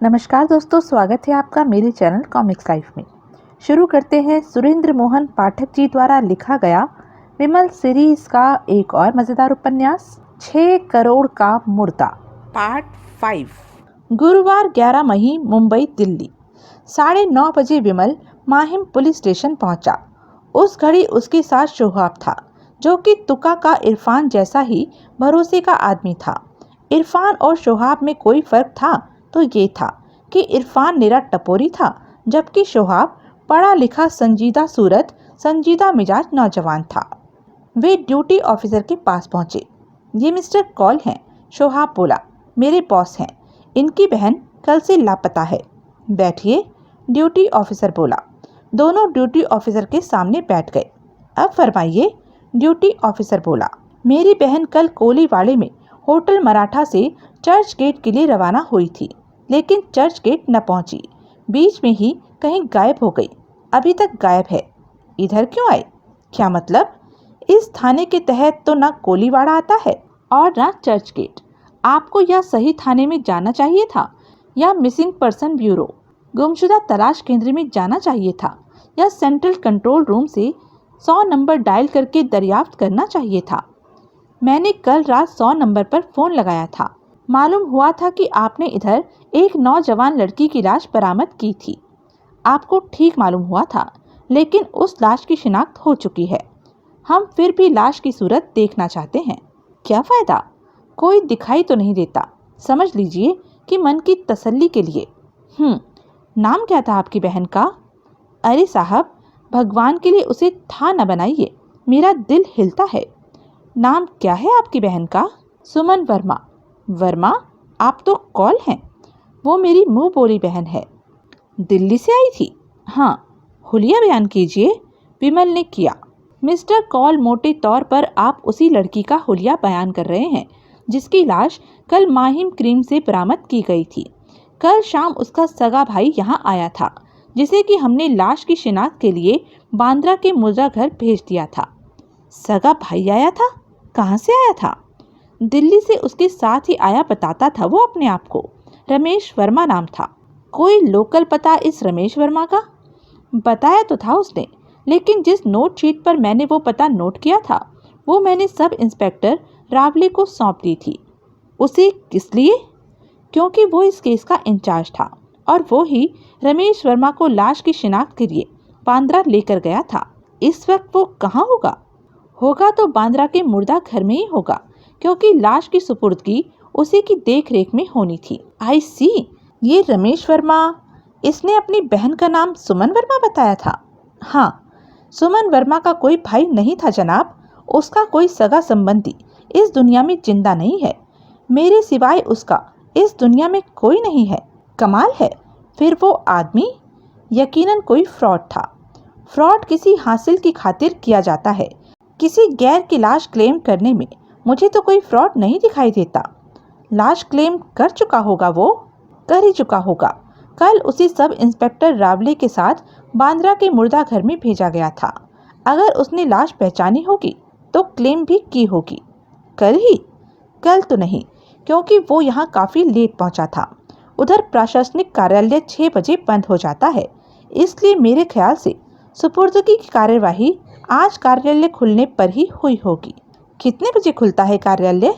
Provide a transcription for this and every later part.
नमस्कार दोस्तों, स्वागत है आपका मेरे चैनल कॉमिक्स लाइफ में। शुरू करते हैं सुरेंद्र मोहन पाठक जी द्वारा लिखा गया विमल सीरीज का एक और मजेदार उपन्यास 6 करोड़ का मुर्दा पार्ट 5। गुरुवार 11 मई मुंबई दिल्ली 9:30 बजे विमल माहिम पुलिस स्टेशन पहुंचा। उस घड़ी उसके साथ शोहाब था, जो कि तुका का इरफान जैसा ही भरोसे का आदमी था। इरफान और शोहाब में कोई फर्क था तो ये था कि इरफान निरा टपोरी था, जबकि शोहाब पढ़ा लिखा संजीदा सूरत संजीदा मिजाज नौजवान था। वे ड्यूटी ऑफिसर के पास पहुंचे। ये मिस्टर कॉल हैं, शोहाब बोला। मेरे बॉस हैं। इनकी बहन कल से लापता है। बैठिए, ड्यूटी ऑफिसर बोला। दोनों ड्यूटी ऑफिसर के सामने बैठ गए। अब फरमाइए, ड्यूटी ऑफिसर बोला। मेरी बहन कल कोलीवाड़े में होटल मराठा से चर्च गेट के लिए रवाना हुई थी, लेकिन चर्च गेट न पहुंची। बीच में ही कहीं गायब हो गई। अभी तक गायब है। इधर क्यों आई? क्या मतलब? इस थाने के तहत तो ना कोलीवाड़ा आता है और ना चर्च गेट। आपको या सही थाने में जाना चाहिए था, या मिसिंग पर्सन ब्यूरो गुमशुदा तलाश केंद्र में जाना चाहिए था, या सेंट्रल कंट्रोल रूम से 100 नंबर डायल करके दरियाफ्त करना चाहिए था। मैंने कल रात 100 नंबर पर फोन लगाया था। मालूम हुआ था कि आपने इधर एक नौजवान लड़की की लाश बरामद की थी। आपको ठीक मालूम हुआ था, लेकिन उस लाश की शिनाख्त हो चुकी है। हम फिर भी लाश की सूरत देखना चाहते हैं। क्या फायदा? कोई दिखाई तो नहीं देता। समझ लीजिए कि मन की तसल्ली के लिए। नाम क्या था आपकी बहन का? अरे साहब, भगवान के लिए उसे था न बनाइए, मेरा दिल हिलता है। नाम क्या है आपकी बहन का? सुमन वर्मा। वर्मा? आप तो कॉल हैं। वो मेरी मुंह बोली बहन है। दिल्ली से आई थी? हाँ। हुलिया बयान कीजिए, विमल ने किया। मिस्टर कॉल, मोटे तौर पर आप उसी लड़की का हुलिया बयान कर रहे हैं जिसकी लाश कल माहिम क्रीम से बरामद की गई थी। कल शाम उसका सगा भाई यहाँ आया था, जिसे कि हमने लाश की शिनाख्त के लिए बांद्रा के मुर्दा घर भेज दिया था। सगा भाई आया था? कहाँ से आया था? दिल्ली से उसके साथ ही आया, बताता था वो अपने आप को। रमेश वर्मा नाम था। कोई लोकल पता इस रमेश वर्मा का? बताया तो था उसने, लेकिन जिस नोट शीट पर मैंने वो पता नोट किया था, वो मैंने सब इंस्पेक्टर रावले को सौंप दी थी। उसे किस लिए? क्योंकि वो इस केस का इंचार्ज था, और वो ही रमेश वर्मा को लाश की शिनाख्त के लिए बांद्रा लेकर गया था। इस वक्त वो कहाँ होगा? होगा तो बांद्रा के मुर्दा घर में ही होगा, क्योंकि लाश की सुपुर्दगी उसी की देखरेख में होनी थी। आई सी, ये रमेश वर्मा, इसने अपनी बहन का नाम सुमन वर्मा बताया था। हाँ, सुमन वर्मा का कोई भाई नहीं था जनाब। उसका कोई सगा संबंधी इस दुनिया में जिंदा नहीं है। मेरे सिवाय उसका इस दुनिया में कोई नहीं है। कमाल है। फिर वो आदमी यकीनन कोई फ्रॉड था। फ्रॉड किसी हासिल की खातिर किया जाता है। किसी गैर की लाश क्लेम करने में मुझे तो कोई फ्रॉड नहीं दिखाई देता। लाश क्लेम कर चुका होगा, वो कर ही चुका होगा। कल उसी सब इंस्पेक्टर रावले के साथ बांद्रा के मुर्दा घर में भेजा गया था। अगर उसने लाश पहचानी होगी तो क्लेम भी की होगी। कल ही? कल तो नहीं, क्योंकि वो यहाँ काफ़ी लेट पहुँचा था। उधर प्रशासनिक कार्यालय 6 बजे बंद हो जाता है, इसलिए मेरे ख्याल से सुपुर्दगी की कार्यवाही आज कार्यालय खुलने पर ही हुई होगी। कितने बजे खुलता है कार्यालय?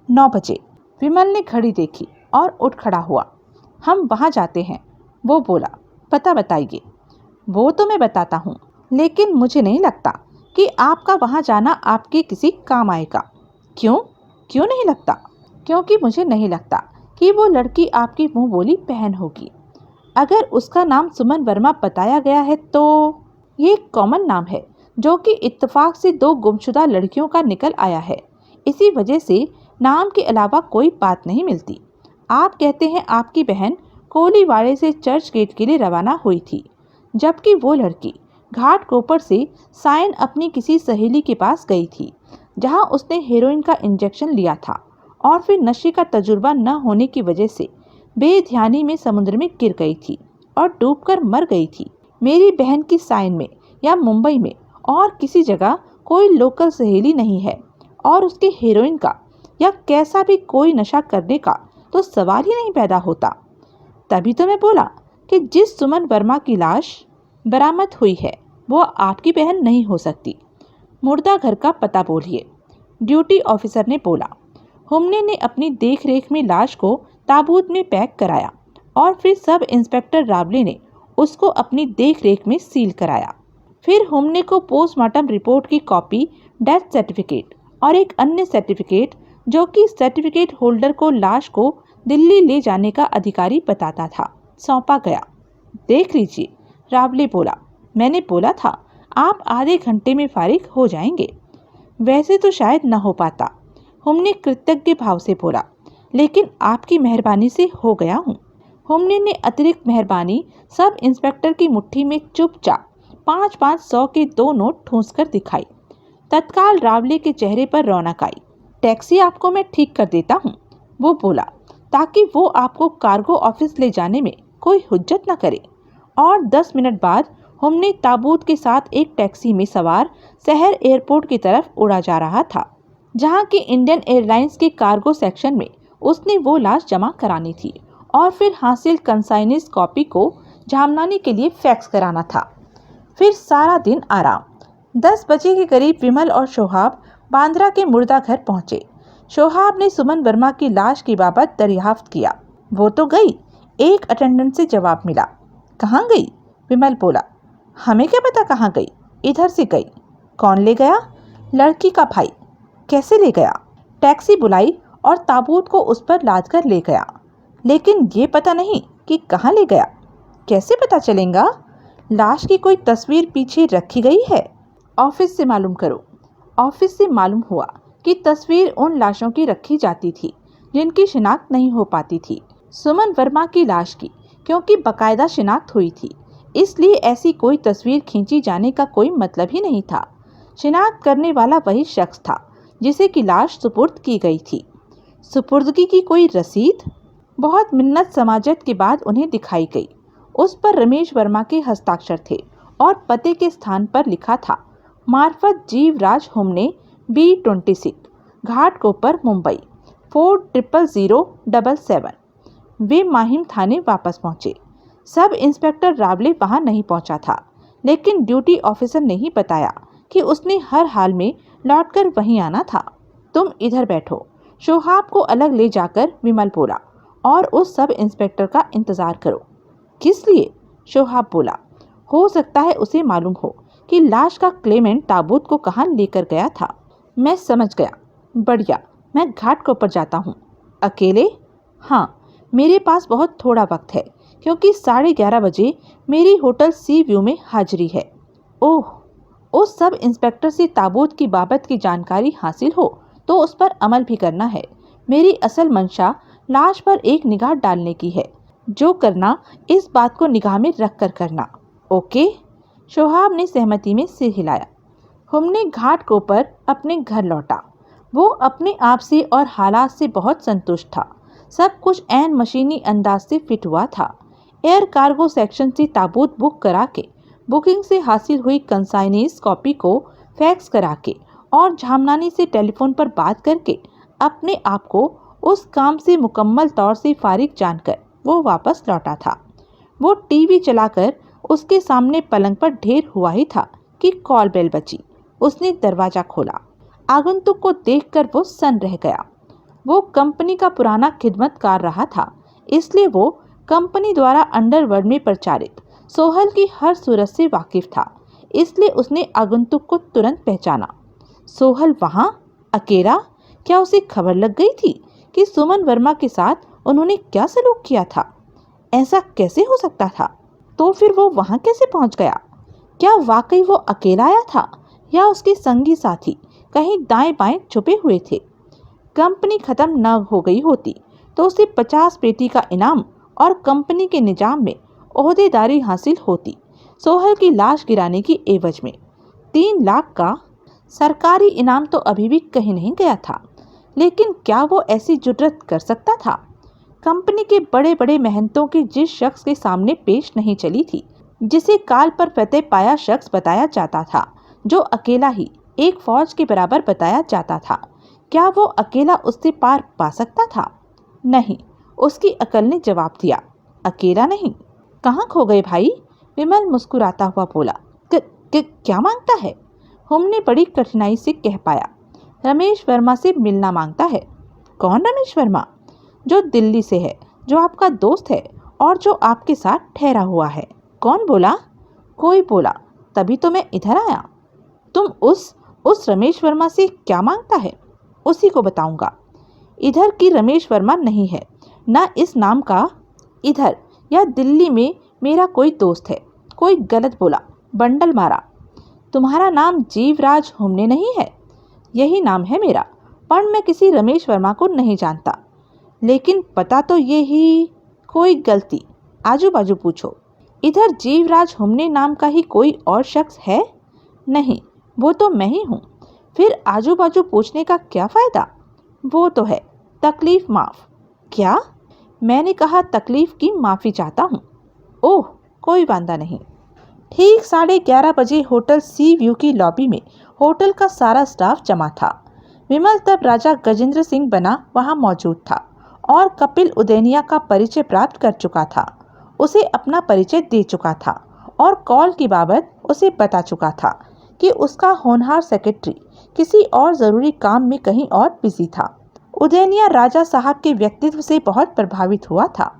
9 बजे। विमल ने घड़ी देखी और उठ खड़ा हुआ। हम वहाँ जाते हैं, वो बोला। पता बताइए। वो तो मैं बताता हूँ, लेकिन मुझे नहीं लगता कि आपका वहाँ जाना आपके किसी काम आएगा। क्यों? क्यों नहीं लगता? क्योंकि मुझे नहीं लगता कि वो लड़की आपकी मुंह बोली बहन होगी। अगर उसका नाम सुमन वर्मा बताया गया है तो ये एक कॉमन नाम है, जो कि इत्तेफाक से 2 गुमशुदा लड़कियों का निकल आया है। इसी वजह से नाम के अलावा कोई बात नहीं मिलती। आप कहते हैं आपकी बहन कोलीवाड़े से चर्च गेट के लिए रवाना हुई थी, जबकि वो लड़की घाट कोपर से सायन अपनी किसी सहेली के पास गई थी, जहां उसने हेरोइन का इंजेक्शन लिया था और फिर नशे का तजुर्बा न होने की वजह से बेध्यानी में समुद्र में गिर गई थी और डूबकर मर गई थी। मेरी बहन की सायन में या मुंबई में और किसी जगह कोई लोकल सहेली नहीं है, और उसके हेरोइन का या कैसा भी कोई नशा करने का तो सवाल ही नहीं पैदा होता। तभी तो मैं बोला कि जिस सुमन वर्मा की लाश बरामद हुई है वो आपकी बहन नहीं हो सकती। मुर्दा घर का पता बोलिए, ड्यूटी ऑफिसर ने बोला। हुमने ने अपनी देखरेख में लाश को ताबूत में पैक कराया और फिर सब इंस्पेक्टर रावले ने उसको अपनी देखरेख में सील कराया। फिर हुमने को पोस्टमार्टम रिपोर्ट की कॉपी, डेथ सर्टिफिकेट और एक अन्य सर्टिफिकेट जो कि सर्टिफिकेट होल्डर को लाश को दिल्ली ले जाने का अधिकारी बताता था, सौंपा गया। देख लीजिए, रावले बोला। मैंने बोला था आप आधे घंटे में फारिग हो जाएंगे। वैसे तो शायद न हो पाता, हुमने कृतज्ञ भाव से बोला, लेकिन आपकी मेहरबानी से हो गया हूँ। हुमने ने अतिरिक्त मेहरबानी सब इंस्पेक्टर की मुट्ठी में चुपचाप 5-5 100 के 2 नोट ठूंस कर दिखाई। तत्काल रावले के चेहरे पर रौनक आई। टैक्सी आपको मैं ठीक कर देता हूँ, वो बोला, ताकि वो आपको कार्गो ऑफिस ले जाने में कोई हुज्जत न करे। और 10 मिनट बाद हुमने ताबूत के साथ एक टैक्सी में सवार शहर एयरपोर्ट की तरफ उड़ा जा रहा था, जहाँ की इंडियन एयरलाइंस के कार्गो सेक्शन में उसने वो लाश जमा करानी थी और फिर हासिल कंसाइनीज कॉपी को जामनानी के लिए फैक्स कराना था। फिर सारा दिन आराम। 10 बजे के करीब विमल और शोहाब बांद्रा के मुर्दा घर पहुंचे। शोहाब ने सुमन वर्मा की लाश की बाबत दरियाफ्त किया। वो तो गई, एक अटेंडेंट से जवाब मिला। कहाँ गई? विमल बोला। हमें क्या पता कहाँ गई, इधर से गई। कौन ले गया? लड़की का भाई। कैसे ले गया? टैक्सी बुलाई और ताबूत को उस पर लाद कर ले गया, लेकिन ये पता नहीं कि कहाँ ले गया। कैसे पता चलेगा? लाश की कोई तस्वीर पीछे रखी गई है। ऑफिस से मालूम करो। ऑफिस से मालूम हुआ कि तस्वीर उन लाशों की रखी जाती थी जिनकी शिनाख्त नहीं हो पाती थी। सुमन वर्मा की लाश की क्योंकि बकायदा शिनाख्त हुई थी, इसलिए ऐसी कोई तस्वीर खींची जाने का कोई मतलब ही नहीं था। शिनाख्त करने वाला वही शख्स था जिसे की लाश सुपुर्द की गई थी। सुपुर्दगी की कोई रसीद? बहुत मिन्नत समाजत के बाद उन्हें दिखाई गई। उस पर रमेश वर्मा के हस्ताक्षर थे और पते के स्थान पर लिखा था मार्फत जीवराज हुमने B26 घाटकोपर मुंबई 400077। वे माहिम थाने वापस पहुंचे। सब इंस्पेक्टर रावले वहां नहीं पहुंचा था, लेकिन ड्यूटी ऑफिसर ने ही बताया कि उसने हर हाल में लौटकर वहीं आना था। तुम इधर बैठो, शोहाब को अलग ले जाकर विमल बोला, और उस सब इंस्पेक्टर का इंतजार करो। किस लिए? शोहाब बोला। हो सकता है उसे मालूम हो कि लाश का क्लेमेंट ताबूत को कहाँ लेकर गया था। मैं समझ गया। बढ़िया, मैं घाटकोपर जाता हूँ। अकेले? हाँ, मेरे पास बहुत थोड़ा वक्त है क्योंकि 11:30 बजे मेरी होटल सी व्यू में हाजिरी है। ओह, उस सब इंस्पेक्टर से ताबूत की बाबत की जानकारी हासिल हो तो उस पर अमल भी करना है। मेरी असल मंशा लाश पर एक निगाह डालने की है। जो करना इस बात को निगाह में रख कर करना। ओके? शोहाब ने सहमति में सिर हिलाया। हुमने घाटकोपर अपने घर लौटा। वो अपने आप से और हालात से बहुत संतुष्ट था। सब कुछ ऐन मशीनी अंदाज से फिट हुआ था। एयर कार्गो सेक्शन से ताबूत बुक करा के, बुकिंग से हासिल हुई कंसाइनीज कॉपी को फैक्स करा के और झामनानी से टेलीफोन पर बात करके अपने आप को उस काम से मुकम्मल तौर से फारिग जानकर वो वापस लौटा था। वो टीवी चलाकर उसके सामने पलंग पर ढेर हुआ ही था कि कॉल बेल बजी। उसने दरवाजा खोला। आगंतुक को देखकर वो सन रह गया। वो कंपनी का पुराना खिदमतकार रहा था, इसलिए वो कंपनी द्वारा अंडरवर्ल्ड में प्रचारित सोहल की हर सूरत से वाकिफ था, इसलिए उसने आगंतुक को तुरंत पहचाना। सोहल वहाँ अकेला? क्या उसे खबर लग गई थी कि सुमन वर्मा के साथ उन्होंने क्या सलूक किया था? ऐसा कैसे हो सकता था? तो फिर वो वहाँ कैसे पहुँच गया? क्या वाकई वो अकेला आया था या उसके संगी साथी कहीं दाएं बाएं छुपे हुए थे? कंपनी खत्म न हो गई होती तो उसे 50 पेटी का इनाम और कंपनी के निजाम में ओहदेदारी हासिल होती। सोहल की लाश गिराने की एवज में 3 लाख का सरकारी इनाम तो अभी भी कहीं नहीं गया था, लेकिन क्या वो ऐसी जुर्रत कर सकता था? कंपनी के बड़े बड़े मेहनतों की जिस शख्स के सामने पेश नहीं चली थी, जिसे काल पर फतेह पाया शख्स बताया जाता था, जो अकेला ही एक फौज के बराबर बताया जाता था, क्या वो अकेला उससे पार पा सकता था? नहीं, उसकी अकल ने जवाब दिया। अकेला नहीं। कहाँ खो गए भाई? विमल मुस्कुराता हुआ बोला। क्या मांगता है? हुम ने बड़ी कठिनाई से कह पाया। रमेश वर्मा से मिलना मांगता है। कौन रमेश वर्मा? जो दिल्ली से है, जो आपका दोस्त है और जो आपके साथ ठहरा हुआ है। कौन बोला? कोई बोला, तभी तो मैं इधर आया। तुम उस रमेश वर्मा से क्या मांगता है? उसी को बताऊंगा। इधर की रमेश वर्मा नहीं है, ना इस नाम का। इधर या दिल्ली में मेरा कोई दोस्त है। कोई गलत बोला, बंडल मारा। तुम्हारा नाम जीवराज हुमने नहीं है? यही नाम है मेरा, पर मैं किसी रमेश वर्मा को नहीं जानता। लेकिन पता तो ये ही। कोई गलती, आजू बाजू पूछो। इधर जीवराज हुमने नाम का ही कोई और शख्स है? नहीं, वो तो मैं ही हूँ। फिर आजू बाजू पूछने का क्या फ़ायदा? वो तो है, तकलीफ़ माफ़। क्या? मैंने कहा तकलीफ़ की माफ़ी चाहता हूँ। ओह, कोई वांदा नहीं। ठीक 11:30 बजे होटल सी व्यू की लॉबी में होटल का सारा स्टाफ जमा था। विमल तब राजा गजेंद्र सिंह बना वहाँ मौजूद था और कपिल उदेनिया का परिचय प्राप्त कर चुका था। उसे अपना परिचय दे चुका था और कॉल की बाबत उसे बता चुका था कि उसका होनहार सेक्रेटरी किसी और ज़रूरी काम में कहीं और बिजी था। उदेनिया राजा साहब के व्यक्तित्व से बहुत प्रभावित हुआ था।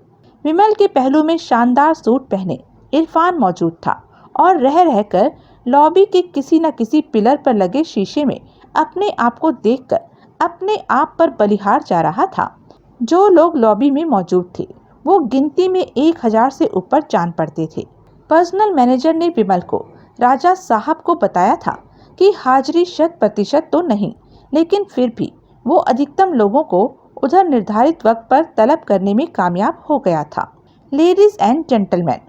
विमल के पहलू में शानदार सूट पहने इरफान मौजूद था और रह रहकर लॉबी के किसी न किसी पिलर पर लगे शीशे में अपने आप को देखकर अपने आप पर बलिहार जा रहा था। जो लोग लॉबी में मौजूद थे वो गिनती में 1000 से ऊपर जान पड़ते थे। पर्सनल मैनेजर ने विमल को राजा साहब को बताया था कि हाजिरी 100% तो नहीं, लेकिन फिर भी वो अधिकतम लोगों को उधर निर्धारित वक्त पर तलब करने में कामयाब हो गया था। Ladies and gentleman,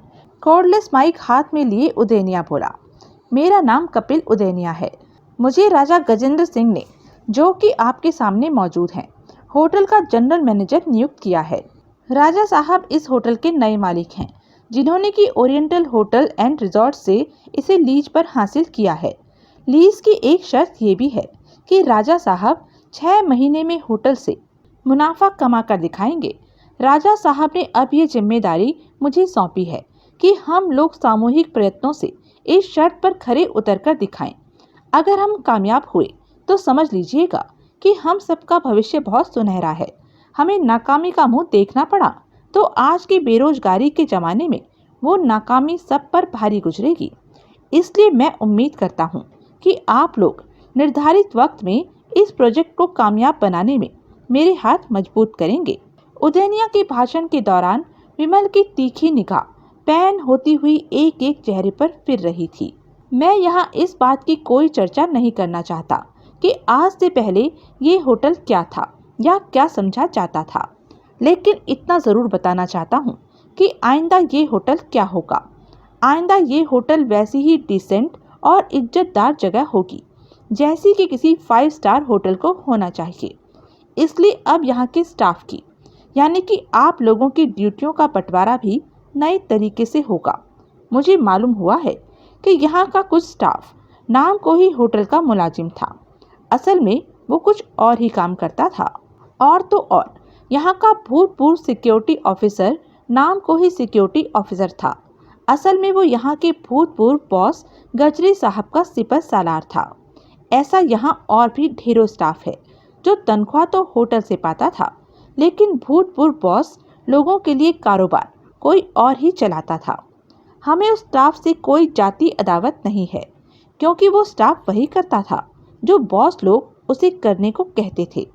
cordless mic हाथ में लिए उदेनिया बोला, मेरा नाम कपिल उदेनिया है। मुझे राजा गजेंद्र सिंह ने, जो कि आपके सामने मौजूद हैं, होटल का जनरल मैनेजर नियुक्त किया है। राजा साहब इस होटल के नए मालिक हैं, जिन्होंने कि ओरिएंटल होटल एंड रिजॉर्ट से इसे लीज पर हासिल किया है। लीज की एक शर्त ये भी है कि राजा साहब 6 महीने में होटल से मुनाफा कमा कर दिखाएंगे। राजा साहब ने अब ये जिम्मेदारी मुझे सौंपी है कि हम लोग सामूहिक प्रयत्नों से इस शर्त पर खरे उतर कर दिखाएं। अगर हम कामयाब हुए तो समझ लीजिएगा कि हम सबका भविष्य बहुत सुनहरा है। हमें नाकामी का मुंह देखना पड़ा तो आज की बेरोजगारी के ज़माने में वो नाकामी सब पर भारी गुजरेगी। इसलिए मैं उम्मीद करता हूँ कि आप लोग निर्धारित वक्त में इस प्रोजेक्ट को कामयाब बनाने में मेरे हाथ मजबूत करेंगे। उदेनिया के भाषण के दौरान विमल की तीखी निगाह पैन होती हुई एक एक चेहरे पर फिर रही थी। मैं यहाँ इस बात की कोई चर्चा नहीं करना चाहता कि आज से पहले ये होटल क्या था या क्या समझा जाता था, लेकिन इतना ज़रूर बताना चाहता हूँ कि आइंदा ये होटल क्या होगा। आइंदा ये होटल वैसी ही डिसेंट और इज्जतदार जगह होगी जैसी कि किसी 5 स्टार होटल को होना चाहिए। इसलिए अब यहाँ के स्टाफ की, यानी कि आप लोगों की ड्यूटियों का बंटवारा भी नए तरीके से होगा। मुझे मालूम हुआ है कि यहाँ का कुछ स्टाफ नाम को ही होटल का मुलाजिम था, असल में वो कुछ और ही काम करता था। और तो और यहाँ का भूतपूर्व सिक्योरिटी ऑफिसर नाम को ही सिक्योरिटी ऑफिसर था, असल में वो यहाँ के भूतपूर्व बॉस गजरी साहब का सिपह सालार था। ऐसा यहाँ और भी ढेरों स्टाफ है जो तनख्वाह तो होटल से पाता था, लेकिन भूतपूर्व बॉस लोगों के लिए कारोबार कोई और ही चलाता था। हमें उस स्टाफ से कोई जाति अदावत नहीं है, क्योंकि वो स्टाफ वही करता था जो बॉस लोग उसे करने को कहते थे।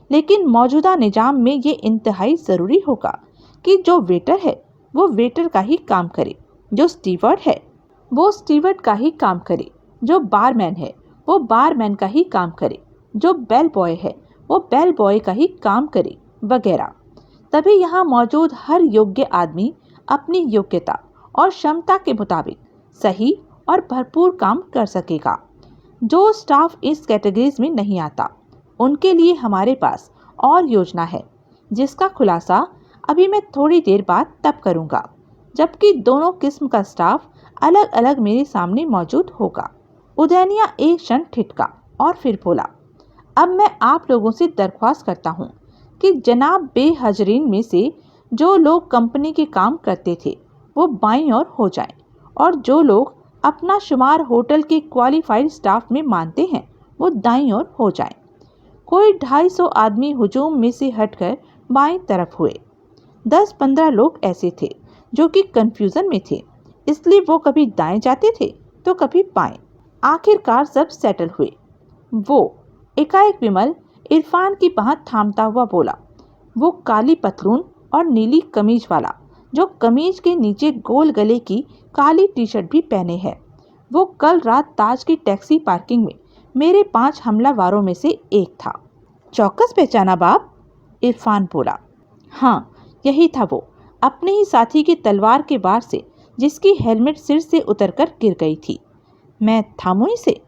लेकिन मौजूदा निज़ाम में ये इंतहाई ज़रूरी होगा कि जो वेटर है वो वेटर का ही काम करे, जो स्टीवर्ड है वो स्टीवर्ड का ही काम करे, जो बारमैन है वो बारमैन का ही काम करे, जो बेल बॉय है वो बेल बॉय का ही काम करे, वगैरह। तभी यहाँ मौजूद हर योग्य आदमी अपनी योग्यता और क्षमता के मुताबिक सही और भरपूर काम कर सकेगा। जो स्टाफ इस कैटेगरीज में नहीं आता उनके लिए हमारे पास और योजना है, जिसका खुलासा अभी मैं थोड़ी देर बाद तब करूँगा जबकि दोनों किस्म का स्टाफ अलग अलग मेरे सामने मौजूद होगा। उदेनिया एक क्षण ठिठका और फिर बोला, अब मैं आप लोगों से दरख्वास्त करता हूँ कि जनाब बेहजरीन में से जो लोग कंपनी के काम करते थे वो बाईं ओर हो जाएं और जो लोग अपना शुमार होटल के क्वालिफाइड स्टाफ में मानते हैं वो दाईं ओर हो जाएं। कोई 250 आदमी हुजूम में से हटकर बाईं तरफ हुए। 10-15 लोग ऐसे थे जो कि कंफ्यूजन में थे, इसलिए वो कभी दाएं जाते थे तो कभी बाएं। आखिरकार सब सेटल हुए। वो एकाएक विमल इरफान की बाह थामता हुआ बोला, वो काली पतलून और नीली कमीज वाला जो कमीज के नीचे गोल गले की काली टी शर्ट भी पहने है, वो कल रात ताज की टैक्सी पार्किंग में मेरे 5 हमलावारों में से एक था। चौकस पहचाना बाप? इरफान बोला। हाँ, यही था वो, अपने ही साथी की तलवार के वार से जिसकी हेलमेट सिर से उतरकर गिर गई थी। मैं थामूं इसे?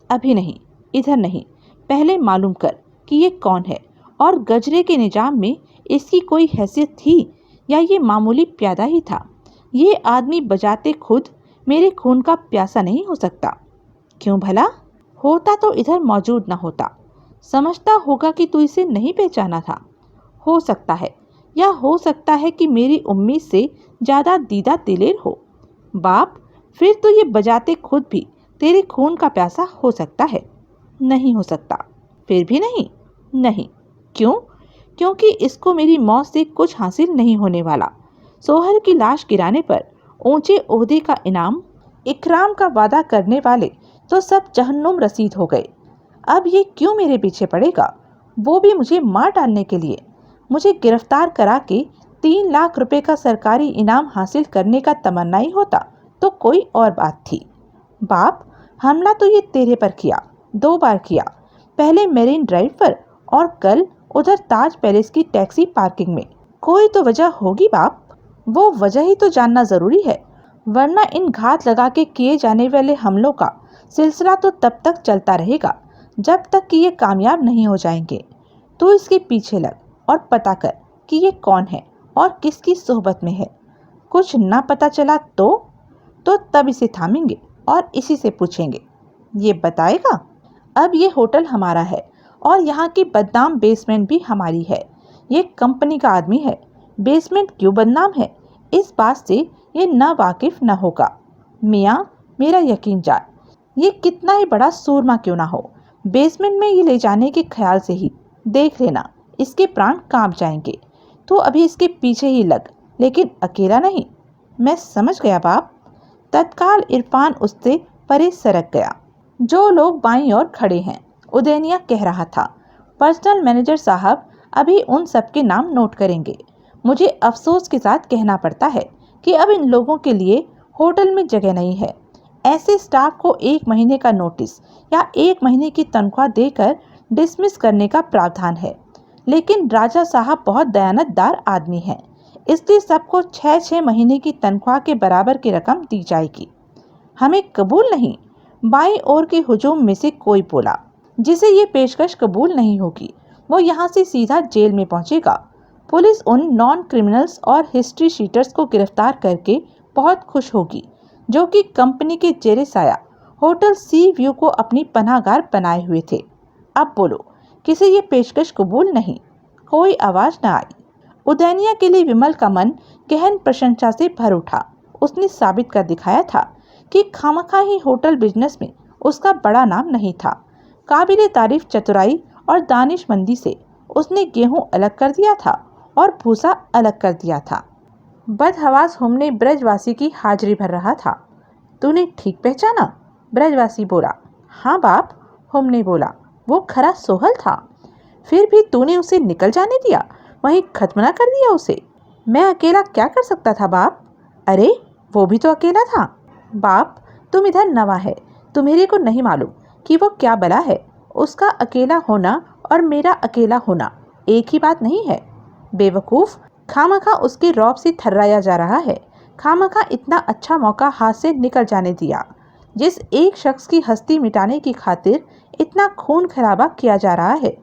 अभी नहीं, इधर नहीं, पहले मालूम कर कि ये कौन है और गजरे के निजाम में इसकी कोई हैसियत थी या ये मामूली प्यादा ही था। ये आदमी बजाते खुद मेरे खून का प्यासा नहीं हो सकता। क्यों भला? होता तो इधर मौजूद न होता। समझता होगा कि तू इसे नहीं पहचाना था। हो सकता है, या हो सकता है कि मेरी उम्मीद से ज़्यादा दीदा दिलेर हो। बाप, फिर तो ये बजाते खुद भी तेरे खून का प्यासा हो सकता है। नहीं हो सकता। फिर भी नहीं? नहीं। क्यों? क्योंकि इसको मेरी मौत से कुछ हासिल नहीं होने वाला। सोहर की लाश गिराने पर ऊंचे ओहदे का इनाम, इकराम का वादा करने वाले तो सब जहन्नुम रसीद हो गए। अब ये क्यों मेरे पीछे पड़ेगा, वो भी मुझे मार डालने के लिए? मुझे गिरफ्तार करा के 3 लाख रुपए का सरकारी इनाम हासिल करने का तमन्ना ही होता तो कोई और बात थी। बाप, हमला तो ये तेरे पर किया, 2 बार किया, पहले मेरीन ड्राइव पर और कल उधर ताज पैलेस की टैक्सी पार्किंग में। कोई तो वजह होगी बाप। वो वजह ही तो जानना जरूरी है, वरना इन घात लगा के किए जाने वाले हमलों का सिलसिला तो तब तक चलता रहेगा जब तक कि ये कामयाब नहीं हो जाएंगे। तू इसके पीछे लग और पता कर कि ये कौन है और किसकी सोहबत में है। कुछ ना पता चला तो तब इसे थामेंगे और इसी से पूछेंगे। ये बताएगा? अब ये होटल हमारा है और यहाँ की बदनाम बेसमेंट भी हमारी है। ये कंपनी का आदमी है। बेसमेंट क्यों बदनाम है, इस बात से ये ना वाकिफ न होगा। मियाँ, मेरा यकीन जान, ये कितना ही बड़ा सूरमा क्यों ना हो, बेसमेंट में ये ले जाने के ख्याल से ही देख लेना इसके प्राण कांप जाएंगे। तो अभी इसके पीछे ही लग, लेकिन अकेला नहीं। मैं समझ गया बाप। तत्काल इरफान उससे परे सरक गया। जो लोग बाईं ओर खड़े हैं, उदैनिया कह रहा था, पर्सनल मैनेजर साहब अभी उन सबके नाम नोट करेंगे। मुझे अफसोस के साथ कहना पड़ता है कि अब इन लोगों के लिए होटल में जगह नहीं है। ऐसे स्टाफ को 1 महीने का नोटिस या 1 महीने की तनख्वाह देकर डिसमिस करने का प्रावधान है। लेकिन राजा साहब बहुत दयानतदार आदमी हैं, इसलिए सबको 6-6 महीने की तनख्वाह के बराबर की रकम दी जाएगी। हमें कबूल नहीं। बाईं ओर के हुजूम में से कोई बोला, जिसे ये पेशकश कबूल नहीं होगी वो यहाँ से सीधा जेल में पहुँचेगा। पुलिस उन नॉन क्रिमिनल्स और हिस्ट्री शीटर्स को गिरफ्तार करके बहुत खुश होगी जो कि कंपनी के जेरे साया होटल सी व्यू को अपनी पनाहगार बनाए हुए थे। अब बोलो, किसे ये पेशकश कबूल नहीं? कोई आवाज न आई। उदैनिया के लिए विमल का मन गहन प्रशंसा से भर उठा। उसने साबित कर दिखाया था कि खामखा ही होटल बिजनेस में उसका बड़ा नाम नहीं था। काबिले तारीफ चतुराई और दानिशमंदी से उसने गेहूं अलग कर दिया था और भूसा अलग कर दिया था। बदहवास हमने ब्रजवासी की हाजिरी भर रहा था। तूने ठीक पहचाना? ब्रजवासी बोला। हाँ बाप, हमने बोला, वो खरा सोहल था। फिर भी तूने उसे निकल जाने दिया, वहीं खत्म ना कर दिया उसे? मैं अकेला क्या कर सकता था बाप? अरे वो भी तो अकेला था। बाप, तुम इधर नवा है, तुम्हें को नहीं मालूम कि वो क्या बला है। उसका अकेला होना और मेरा अकेला होना एक ही बात नहीं है। बेवकूफ़, खामखा उसके रौब से थर्राया जा रहा है। खामखा इतना अच्छा मौका हाथ से निकल जाने दिया। जिस एक शख्स की हस्ती मिटाने की खातिर इतना खून खराबा किया जा रहा है,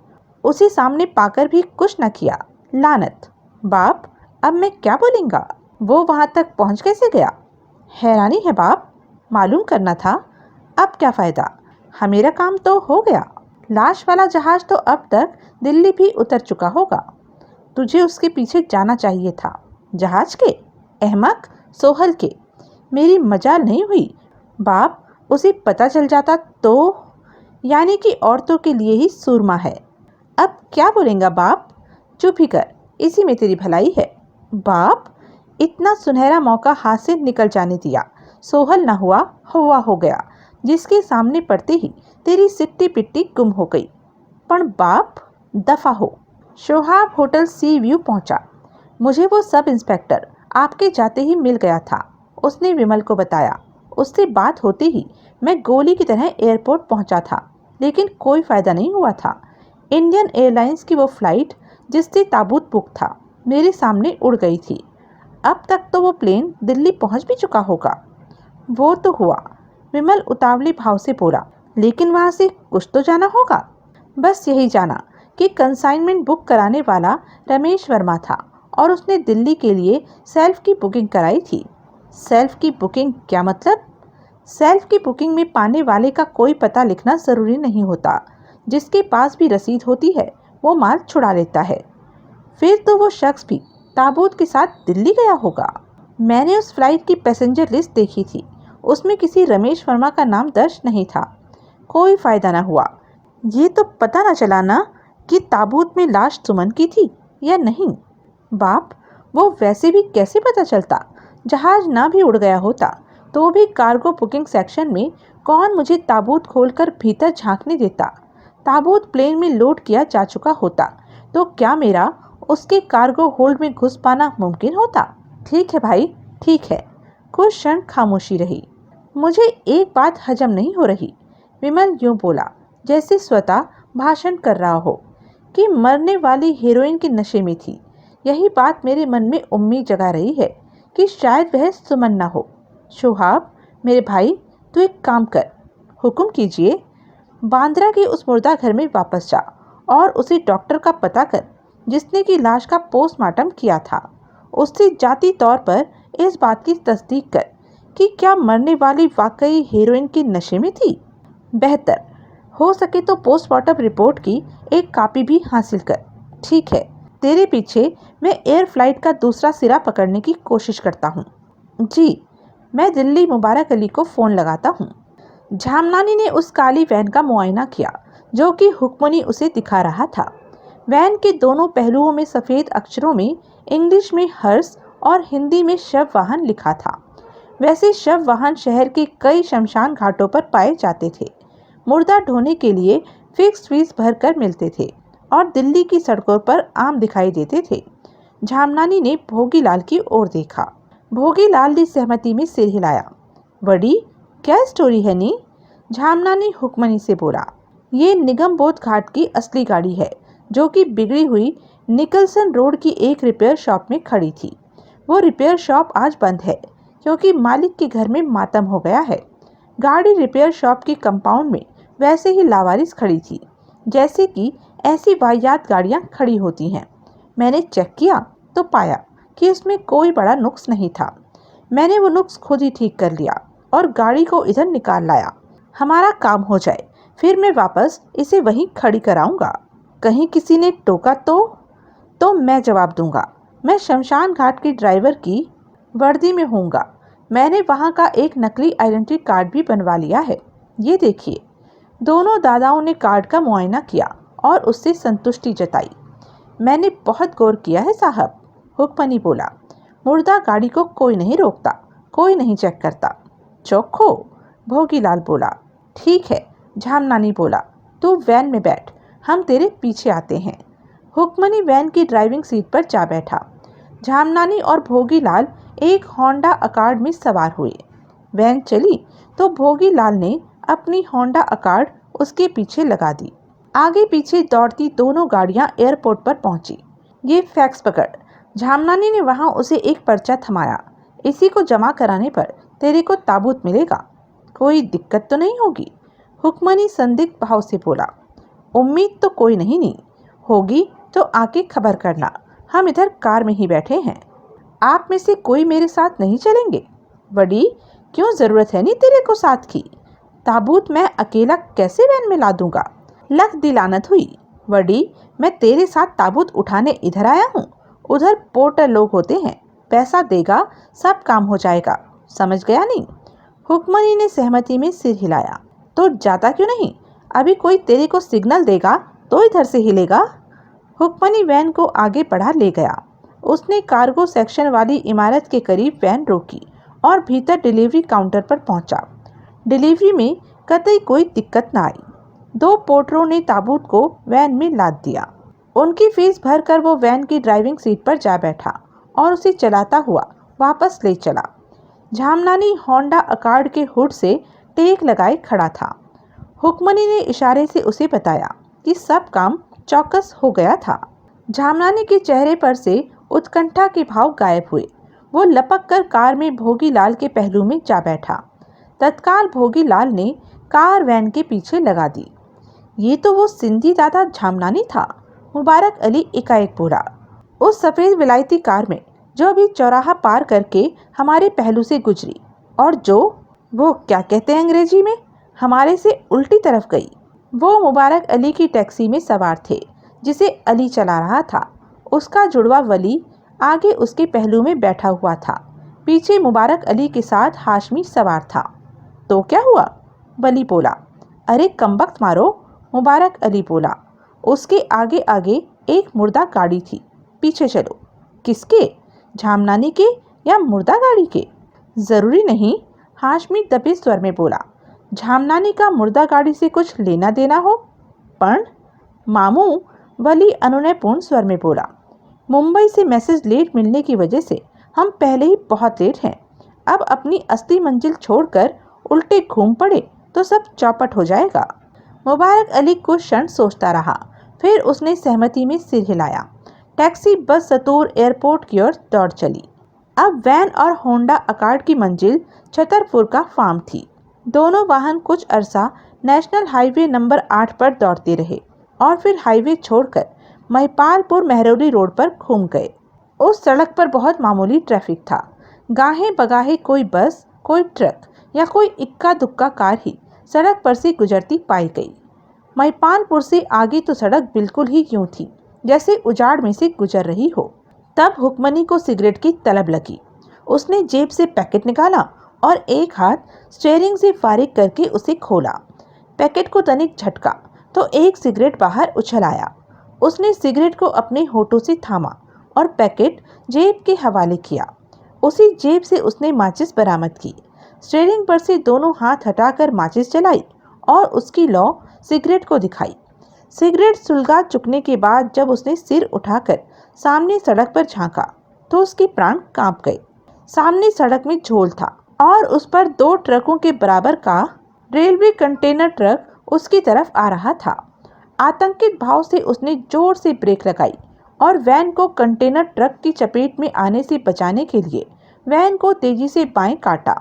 उसे सामने पाकर भी कुछ न किया। लानत। बाप, अब मैं क्या बोलूँगा? वो वहाँ तक पहुँच कैसे गया? हैरानी है बाप, मालूम करना था। अब क्या फ़ायदा, हमेरा काम तो हो गया। लाश वाला जहाज तो अब तक दिल्ली भी उतर चुका होगा। तुझे उसके पीछे जाना चाहिए था। जहाज के? अहमक, सोहल के। मेरी मजाल नहीं हुई। बाप, उसे पता चल जाता तो? यानी कि औरतों के लिए ही सूरमा है। अब क्या बोलेगा बाप? चुप ही कर, इसी में तेरी भलाई है। बाप, इतना सुनहरा मौका हाथ से निकल जाने दिया। सोहल ना हुआ, हवा हो गया, जिसके सामने पड़ते ही तेरी सिट्टी पिट्टी गुम हो गई। पण बाप, दफा हो। शोहाब होटल सी व्यू पहुंचा। मुझे वो सब इंस्पेक्टर आपके जाते ही मिल गया था, उसने विमल को बताया। उससे बात होते ही मैं गोली की तरह एयरपोर्ट पहुंचा था, लेकिन कोई फायदा नहीं हुआ था। इंडियन एयरलाइंस की वो फ्लाइट जिससे ताबूत बुक था, मेरे सामने उड़ गई थी। अब तक तो वो प्लेन दिल्ली पहुंच भी चुका होगा। वो तो हुआ, विमल उतावले भाव से बोला, लेकिन वहां से कुछ तो जाना होगा। बस यही जाना कि कंसाइनमेंट बुक कराने वाला रमेश वर्मा था और उसने दिल्ली के लिए सेल्फ की बुकिंग कराई थी। सेल्फ की बुकिंग क्या मतलब? सेल्फ की बुकिंग में पाने वाले का कोई पता लिखना ज़रूरी नहीं होता। जिसके पास भी रसीद होती है वो माल छुड़ा लेता है। फिर तो वो शख्स भी ताबूत के साथ दिल्ली गया होगा। मैंने उस फ्लाइट की पैसेंजर लिस्ट देखी थी, उसमें किसी रमेश वर्मा का नाम दर्ज नहीं था। कोई फायदा ना हुआ। ये तो पता ना चला ना कि ताबूत में लाश सुमन की थी या नहीं। बाप, वो वैसे भी कैसे पता चलता? जहाज ना भी उड़ गया होता तो भी कार्गो बुकिंग सेक्शन में कौन मुझे ताबूत खोलकर भीतर झांकने देता? ताबूत प्लेन में लोड किया जा चुका होता तो क्या मेरा उसके कार्गो होल्ड में घुस पाना मुमकिन होता? ठीक है भाई, ठीक है। कुछ क्षण खामोशी रही। मुझे एक बात हजम नहीं हो रही। विमल यूं बोला जैसे स्वतः भाषण कर रहा हो कि मरने वाली हीरोइन के नशे में थी। यही बात मेरे मन में उम्मीद जगा रही है कि शायद वह सुमन ना हो। शोहाब, मेरे भाई, तू एक काम कर। हुक्म कीजिए। बांद्रा के उस मुर्दा घर में वापस जा और उसी डॉक्टर का पता कर जिसने की लाश का पोस्टमार्टम किया था। उससे जाती तौर पर इस बात की तस्दीक कर कि क्या मरने वाली वाकई हीरोइन के नशे में थी। बेहतर हो सके तो पोस्टमार्टम रिपोर्ट की एक कॉपी भी हासिल कर। ठीक है, तेरे पीछे मैं एयर फ्लाइट का दूसरा सिरा पकड़ने की कोशिश करता हूँ। जी। मैं दिल्ली मुबारक अली को फ़ोन लगाता हूँ। झामनानी ने उस काली वैन का मुआयना किया जो कि हुक्मनी उसे दिखा रहा था। वैन के दोनों पहलुओं में सफ़ेद अक्षरों में इंग्लिश में हर्ष और हिंदी में शव वाहन लिखा था। वैसे शव वाहन शहर के कई शमशान घाटों पर पाए जाते थे। मुर्दा ढोने के लिए फिक्स फीस भरकर मिलते थे और दिल्ली की सड़कों पर आम दिखाई देते थे। झामनानी ने भोगीलाल की ओर देखा। भोगीलाल ने सहमति में सिर हिलाया। बड़ी क्या स्टोरी है नी? झामनानी हुक्मनी से बोला। ये निगम बोध घाट की असली गाड़ी है जो कि बिगड़ी हुई निकलसन रोड की एक रिपेयर शॉप में खड़ी थी। वो रिपेयर शॉप आज बंद है क्योंकि मालिक के घर में मातम हो गया है। गाड़ी रिपेयर शॉप के कंपाउंड में वैसे ही लावारिस खड़ी थी जैसे कि ऐसी वाहियात गाड़ियां खड़ी होती हैं। मैंने चेक किया तो पाया कि इसमें कोई बड़ा नुक्स नहीं था। मैंने वो नुक्स खुद ही ठीक कर लिया और गाड़ी को इधर निकाल लाया। हमारा काम हो जाए फिर मैं वापस इसे वहीं खड़ी कराऊंगा। कहीं किसी ने टोका तो मैं जवाब दूंगा। मैं शमशान घाट के ड्राइवर की वर्दी में होऊंगा। मैंने वहां का एक नकली आइडेंटिटी कार्ड भी बनवा लिया है। ये देखिए। दोनों दादाओं ने कार्ड का मुआयना किया और उससे संतुष्टि जताई। मैंने बहुत गौर किया है साहब, हुक्मनी बोला। मुर्दा गाड़ी को कोई नहीं रोकता, कोई नहीं चेक करता। चौखो, भोगीलाल बोला। ठीक है, झामनानी बोला। तू वैन में बैठ, हम तेरे पीछे आते हैं। हुक्मनी वैन की ड्राइविंग सीट पर जा बैठा। झामनानी और भोगीलाल एक होंडा अकॉर्ड में सवार हुए। वैन चली तो भोगीलाल ने अपनी होंडा अकॉर्ड उसके पीछे लगा दी। आगे पीछे दौड़ती दोनों गाड़ियां एयरपोर्ट पर पहुंची। ये फैक्स पकड़। झामनानी ने वहां उसे एक पर्चा थमाया। इसी को जमा कराने पर तेरे को ताबूत मिलेगा। कोई दिक्कत तो नहीं होगी? हुक्मनी संदिग्ध भाव से बोला। उम्मीद तो कोई नहीं होगी तो आके खबर करना। हम इधर कार में ही बैठे हैं। आप में से कोई मेरे साथ नहीं चलेंगे? बड़ी, क्यों जरूरत है नहीं तेरे को साथ की? ताबूत मैं अकेला कैसे वैन में ला दूंगा? लख दिलानत हुई। बड़ी, मैं तेरे साथ ताबूत उठाने इधर आया हूँ। उधर पोर्टर लोग होते हैं, पैसा देगा सब काम हो जाएगा, समझ गया नहीं? हुक्मनी ने सहमति में सिर हिलाया। तो जाता क्यों नहीं? अभी कोई तेरे को सिग्नल देगा तो इधर से हिलेगा। हुक्मनी वैन को आगे बढ़ा ले गया। उसने कार्गो सेक्शन वाली इमारत के करीब वैन रोकी और भीतर डिलीवरी काउंटर पर पहुंचा। डिलीवरी में कतई कोई दिक्कत न आई। 2 पोर्टरों ने ताबूत को वैन में लाद दिया। उनकी फीस भरकर वो वैन की ड्राइविंग सीट पर जा बैठा और उसे चलाता हुआ वापस ले चला। झामनानी होंडा अकॉर्ड के हुड से टेक लगाए खड़ा था। हुक्मनी ने इशारे से उसे बताया कि सब काम चौकस हो गया था। झामनानी के चेहरे पर से उत्कंठा के भाव गायब हुए। वो लपक कर कार में भोगीलाल के पहलू में जा बैठा। तत्काल भोगीलाल ने कार वैन के पीछे लगा दी। ये तो वो सिंधी दादा झामनानी था, मुबारक अली एकाएक बोला। उस सफ़ेद विलायती कार में जो अभी चौराहा पार करके हमारे पहलू से गुजरी और जो, वो क्या कहते हैं अंग्रेजी में, हमारे से उल्टी तरफ गई। वो मुबारक अली की टैक्सी में सवार थे जिसे अली चला रहा था। उसका जुड़वा वली आगे उसके पहलू में बैठा हुआ था। पीछे मुबारक अली के साथ हाशमी सवार था। तो क्या हुआ? वली बोला। अरे कमबख्त मारो, मुबारक अली बोला। उसके आगे आगे एक मुर्दा गाड़ी थी, पीछे चलो। किसके? झामनानी के या मुर्दा गाड़ी के? ज़रूरी नहीं, हाशमी दबे स्वर में बोला। झामनानी का मुर्दा गाड़ी से कुछ लेना देना हो? पण मामू, वली अनुनयपूर्ण स्वर में बोला। मुंबई से मैसेज लेट मिलने की वजह से हम पहले ही बहुत लेट हैं। अब अपनी असली मंजिल छोड़कर उल्टे घूम पड़े तो सब चौपट हो जाएगा। मुबारक अली कुछ क्षण सोचता रहा, फिर उसने सहमति में सिर हिलाया। टैक्सी बस सतूर एयरपोर्ट की ओर दौड़ चली। अब वैन और होंडा अकॉर्ड की मंजिल छतरपुर का फार्म थी। दोनों वाहन कुछ अरसा नेशनल हाईवे नंबर 8 पर दौड़ते रहे और फिर हाईवे छोड़कर महिपालपुर मेहरौली रोड पर घूम गए। उस सड़क पर बहुत मामूली ट्रैफिक था। गाहे बगाहे कोई बस, कोई ट्रक या कोई इक्का दुक्का कार ही सड़क पर से गुजरती पाई गई। महिपालपुर से आगे तो सड़क बिल्कुल ही यूं थी जैसे उजाड़ में से गुजर रही हो। तब हुक्मनी को सिगरेट की तलब लगी। उसने जेब से पैकेट निकाला और एक हाथ स्टीयरिंग से फारिग करके उसे खोला। पैकेट को तनिक झटका तो एक सिगरेट बाहर उछल आया। उसने सिगरेट को अपने होठों से थामा और पैकेट जेब के हवाले किया। उसी जेब से उसने माचिस बरामद की। स्टीयरिंग पर से दोनों हाथ हटाकर माचिस जलाई और उसकी लौ सिगरेट को दिखाई। सिगरेट सुलगा चुकने के बाद जब उसने सिर उठाकर सामने सड़क पर झांका तो उसके प्राण कांप गए। सामने सड़क में झोल था और उस पर 2 ट्रकों के बराबर का रेलवे कंटेनर ट्रक उसकी तरफ आ रहा था। आतंकित भाव से उसने जोर से ब्रेक लगाई और वैन को कंटेनर ट्रक की चपेट में आने से बचाने के लिए वैन को तेजी से बाएं काटा।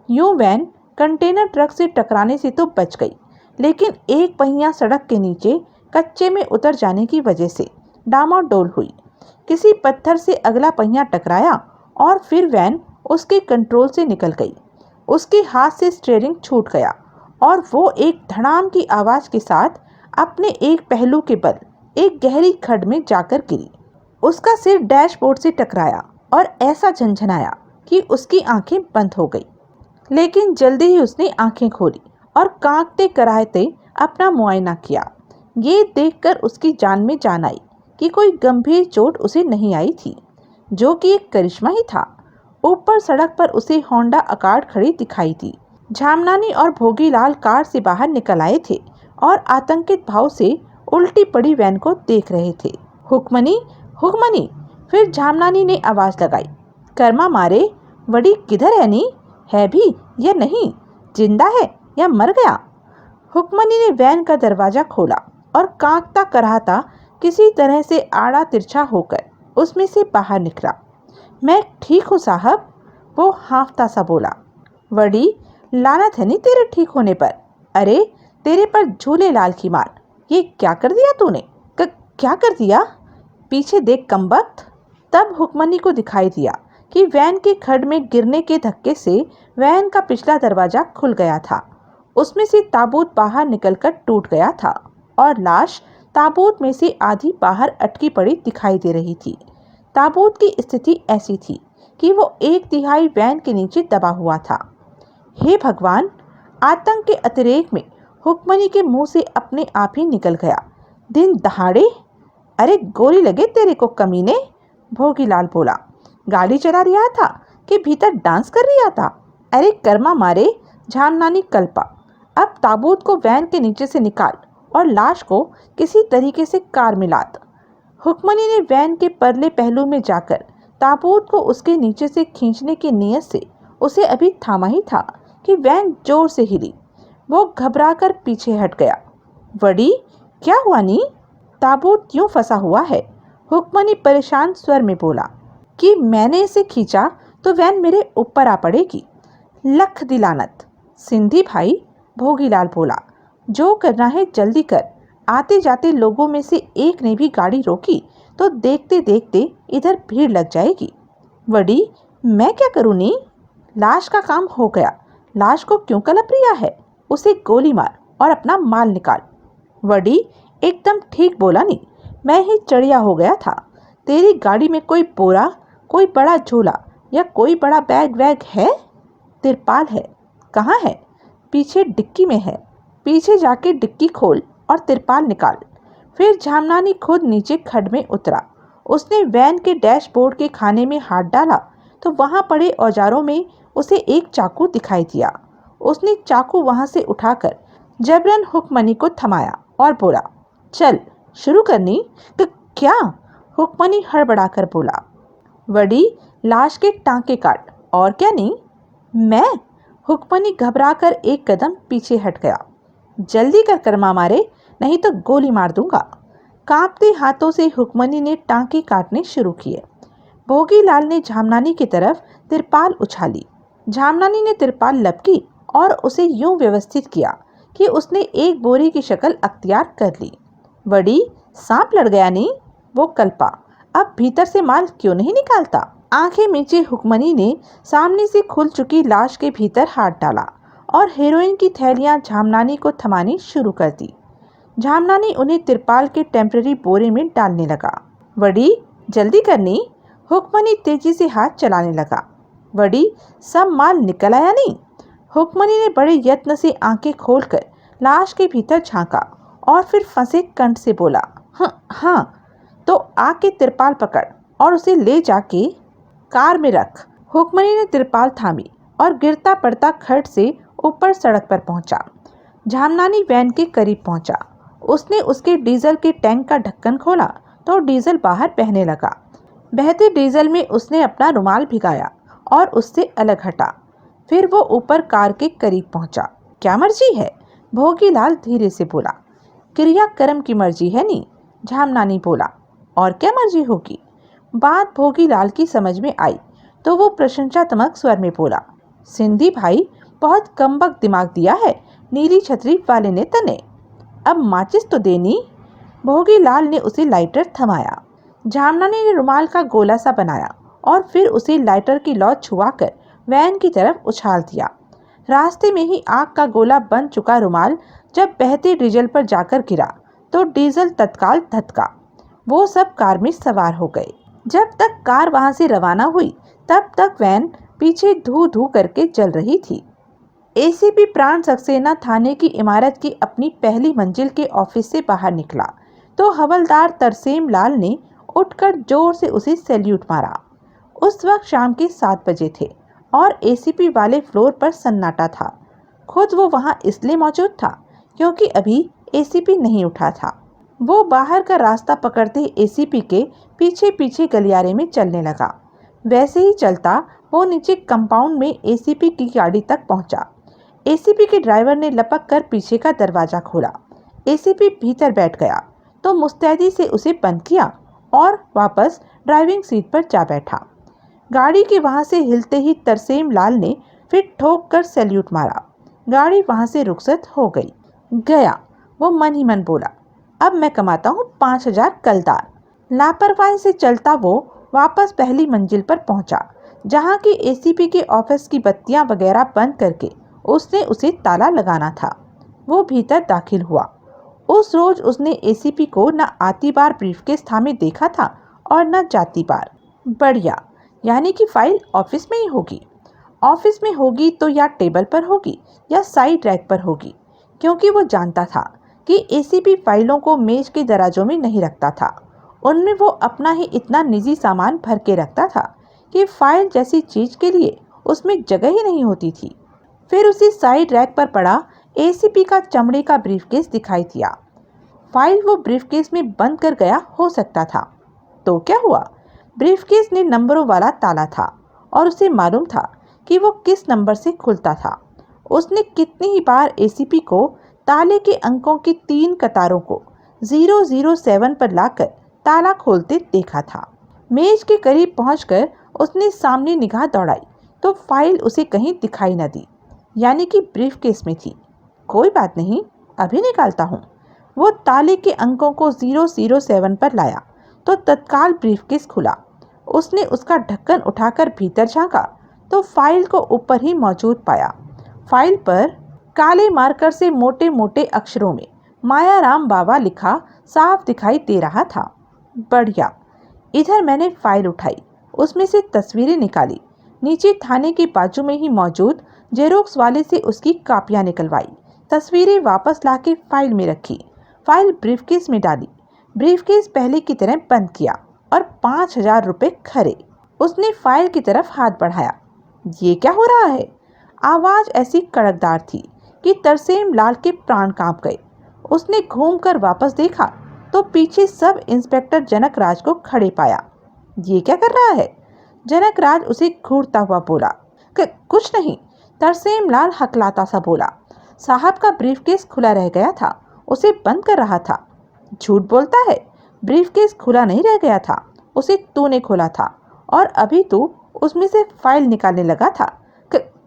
यूं वैन कंटेनर ट्रक से टकराने से तो बच गई, लेकिन एक पहिया सड़क के नीचे कच्चे में उतर जाने की वजह से डामाडोल हुई। किसी पत्थर से अगला पहिया टकराया और फिर वैन उसके कंट्रोल से निकल गई। उसके हाथ से स्टीयरिंग छूट गया और वो एक धड़ाम की आवाज़ के साथ अपने एक पहलू के बल एक गहरी खड्ड में जाकर गिरी। उसका सिर डैशबोर्ड से टकराया और ऐसा झंझनाया कि उसकी आंखें बंद हो गई। लेकिन जल्दी ही उसने आंखें खोली और कांपते कराहते अपना मुआयना किया। ये देखकर उसकी जान में जान आई कि कोई गंभीर चोट उसे नहीं आई थी, जो कि एक करिश्मा ही था। ऊपर सड़क पर उसे होंडा अकॉर्ड खड़ी दिखाई दी। झामनानी और भोगीलाल कार से बाहर निकल आए थे और आतंकित भाव से उल्टी पड़ी वैन को देख रहे थे। हुक्मनी, हुक्मनी, फिर झामनानी ने आवाज़ लगाई। कर्मा मारे, वड़ी किधर है? नी है भी या नहीं? जिंदा है या मर गया? हुक्मनी ने वैन का दरवाज़ा खोला और कांपता कराहता किसी तरह से आड़ा तिरछा होकर उसमें से बाहर निकला। मैं ठीक हूँ साहब, वो हाँफता सा बोला। वड़ी लानत है नहीं तेरे ठीक होने पर। अरे तेरे पर झूले लाल की मार, ये क्या कर दिया तूने? क्या कर दिया? पीछे देख कमबख्त। तब हुक्मनी को दिखाई दिया कि वैन के खड्ड में गिरने के धक्के से वैन का पिछला दरवाज़ा खुल गया था। उसमें से ताबूत बाहर निकलकर टूट गया था और लाश ताबूत में से आधी बाहर अटकी पड़ी दिखाई दे रही थी। ताबूत की स्थिति ऐसी थी कि वो 1/3 वैन के नीचे दबा हुआ था। हे भगवान! आतंक के अतिरेक में हुक्मनी के मुंह से अपने आप ही निकल गया, दिन दहाड़े? अरे गोली लगे तेरे को कमीने, भोगीलाल बोला। गाड़ी चला रहा था कि भीतर डांस कर रहा था? अरे कर्मा मारे, झामनानी कल्पा, अब ताबूत को वैन के नीचे से निकाल और लाश को किसी तरीके से कार में लाद। हुक्मनी ने वैन के परले पहलू में जाकर ताबूत को उसके नीचे से खींचने की नीयत से उसे अभी थामा ही था कि वैन जोर से हिली। वो घबराकर पीछे हट गया। वड़ी, क्या हुआ नी? ताबूत क्यों फंसा हुआ है? हुक्मनी परेशान स्वर में बोला। कि मैंने इसे खींचा तो वैन मेरे ऊपर आ पड़ेगी। लख दिलानत सिंधी भाई, भोगीलाल बोला। जो करना है जल्दी कर। आते जाते लोगों में से एक ने भी गाड़ी रोकी तो देखते देखते इधर भीड़ लग जाएगी। वड़ी, मैं क्या करूँ नी? लाश का काम हो गया, लाश को क्यों कलप रिया है? उसे गोली मार और अपना माल निकाल। वड़ी, एकदम ठीक बोला नी, मैं ही चढ़िया हो गया था। तेरी गाड़ी में कोई बोरा, कोई बड़ा झोला या कोई बड़ा बैग वैग है? तिरपाल है। कहाँ है? पीछे डिक्की में है। पीछे जाके डिक्की खोल और तिरपाल निकाल। फिर झामनानी खुद नीचे खड्ड में उतरा। उसने वैन के डैशबोर्ड के खाने में हाथ डाला तो वहां पड़े औजारों में उसे एक चाकू दिखाई दिया। उसने चाकू वहां से उठाकर जबरन हुक्मनी को थमाया और बोला, चल शुरू करनी? तो क्या? हुक्मनी हड़बड़ाकर बोला। वड़ी, लाश के टांके काट, और क्या नहीं? मैं? हुक्मनी घबराकर एक कदम पीछे हट गया। जल्दी कर कर्मा मारे, नहीं तो गोली मार दूंगा। कांपते हाथों से हुक्मनी ने टांके काटने शुरू किए। भोगीलाल ने झामनानी की तरफ तिरपाल उछाली। झामनानी ने तिरपाल लपकी और उसे यूं व्यवस्थित किया कि उसने एक बोरी की शक्ल अख्तियार कर ली। वड़ी, सांप लड़ गया नहीं? वो कल्पा, अब भीतर से माल क्यों नहीं निकालता? आंखें मीचे हुक्मनी ने सामने से खुल चुकी लाश के भीतर हाथ डाला और हेरोइन की थैलियां झामनानी को थमानी शुरू कर दी। झामनानी उन्हें तिरपाल के टेम्पररी बोरे में डालने लगा। वड़ी, जल्दी करनी? हुक्मनी तेजी से हाथ चलाने लगा। वड़ी, सब माल निकल आया नहीं? हुक्मनी ने बड़े यत्न से आंखें खोलकर लाश के भीतर झांका और फिर फंसे कंठ से बोला, हाँ, तो आके तिरपाल पकड़ और उसे ले जाके कार में रख। हुक्मनी ने तिरपाल थामी और गिरता पड़ता खड्ड से ऊपर सड़क पर पहुंचा। झामनानी वैन के करीब पहुंचा। उसने उसके डीजल के टैंक का ढक्कन खोला तो डीजल बाहर बहने लगा। बहते डीजल में उसने अपना रुमाल भिगाया और उससे अलग हटा। फिर वो ऊपर कार के करीब पहुंचा। क्या मर्जी है? भोगीलाल धीरे से बोला। क्रियाक्रम की मर्जी है नी, झामनानी बोला। और क्या मर्जी होगी? बात भोगीलाल की समझ में आई तो वो प्रशंसात्मक स्वर में बोला, सिंधी भाई, बहुत कमबख्त दिमाग दिया है नीली छतरी वाले ने तने। अब माचिस तो देनी। भोगीलाल ने उसे लाइटर थमाया। झामनानी ने रुमाल का गोला सा बनाया और फिर उसे लाइटर की लौ छुआकर वैन की तरफ उछाल दिया। रास्ते में ही आग का गोला बन चुका रुमाल जब बहते डीजल पर जाकर गिरा तो डीजल तत्काल धधका। वो सब कार में सवार हो गए। जब तक कार वहां से रवाना हुई तब तक वैन पीछे धू धू करके जल रही थी। एसीपी प्राण सक्सेना थाने की इमारत की अपनी पहली मंजिल के ऑफिस से बाहर निकला तो हवलदार तरसेम लाल ने उठकर जोर से उसे सैल्यूट मारा। उस वक्त शाम के 7 बजे थे और एसीपी वाले फ्लोर पर सन्नाटा था। खुद वो वहां इसलिए मौजूद था क्योंकि अभी एसीपी नहीं उठा था। वो बाहर का रास्ता पकड़ते एसीपी के पीछे पीछे गलियारे में चलने लगा। वैसे ही चलता वो नीचे कंपाउंड में एसीपी की गाड़ी तक पहुंचा। एसीपी के ड्राइवर ने लपक कर पीछे का दरवाजा खोला। एसीपी भीतर बैठ गया तो मुस्तैदी से उसे बंद किया और वापस ड्राइविंग सीट पर जा बैठा। गाड़ी के वहां से हिलते ही तरसेम लाल ने फिर ठोक कर सैल्यूट मारा। गाड़ी वहां से रुखसत हो गई। गया, वो मन ही मन बोला, अब मैं कमाता हूँ 5000 कलदार। लापरवाही से चलता वो वापस पहली मंजिल पर पहुंचा जहां की एसीपी के ऑफिस की बत्तियां वगैरह बंद करके उसने उसे ताला लगाना था। वो भीतर दाखिल हुआ। उस रोज उसने एसीपी को न आती बार ब्रीफकेस थामे देखा था और न जाती बार। बढ़िया, यानी कि फाइल ऑफिस में ही होगी। ऑफिस में होगी तो या टेबल पर होगी या साइड रैक पर होगी, क्योंकि वो जानता था कि एसीपी फाइलों को मेज के दराजों में नहीं रखता था। उनमें वो अपना ही इतना निजी सामान भर के रखता था कि फाइल जैसी चीज के लिए उसमें जगह ही नहीं होती थी। फिर उसी साइड रैक पर पड़ा एसीपी का चमड़े का ब्रीफकेस दिखाई दिया। फाइल वो ब्रीफकेस में बंद कर गया हो सकता था। तो क्या हुआ? ब्रीफकेस में नंबरों वाला ताला था और उसे मालूम था कि वो किस नंबर से खुलता था। उसने कितनी ही बार एसीपी को ताले के अंकों की 3 कतारों को 007 पर लाकर ताला खोलते देखा था। मेज के करीब पहुंचकर उसने सामने निगाह दौड़ाई तो फाइल उसे कहीं दिखाई न दी, यानी कि ब्रीफकेस में थी। कोई बात नहीं, अभी निकालता हूँ। वो ताले के अंकों को 007 पर लाया तो तत्काल ब्रीफकेस खुला। उसने उसका ढक्कन उठाकर भीतर झांका तो फाइल को ऊपर ही मौजूद पाया। फाइल पर काले मार्कर से मोटे मोटे अक्षरों में मायाराम बाबा लिखा साफ दिखाई दे रहा था। बढ़िया। इधर मैंने फाइल उठाई, उसमें से तस्वीरें निकाली, नीचे थाने के बाजू में ही मौजूद जेरोक्स वाले से उसकी कापियां निकलवाई, तस्वीरें वापस लाके फाइल में रखी, फाइल ब्रीफकेस में डाली, ब्रीफकेस पहले की तरह बंद किया और 5,000 रुपए खरे। उसने फाइल की तरफ हाथ बढ़ाया। ये क्या हो रहा है? आवाज ऐसी कड़कदार थी कि तरसेम लाल के प्राण कांप गए। उसने घूमकर वापस देखा तो पीछे सब इंस्पेक्टर जनक राज को खड़े पाया। ये क्या कर रहा है? जनक राज उसे घूरता हुआ बोला। कुछ नहीं, तरसेम लाल हकलाता सा बोला। साहब का ब्रीफकेस खुला रह गया था, उसे बंद कर रहा था। झूठ बोलता है, ब्रीफकेस खुला नहीं रह गया था, उसे तूने खोला था और अभी तू उसमें से फाइल निकालने लगा था।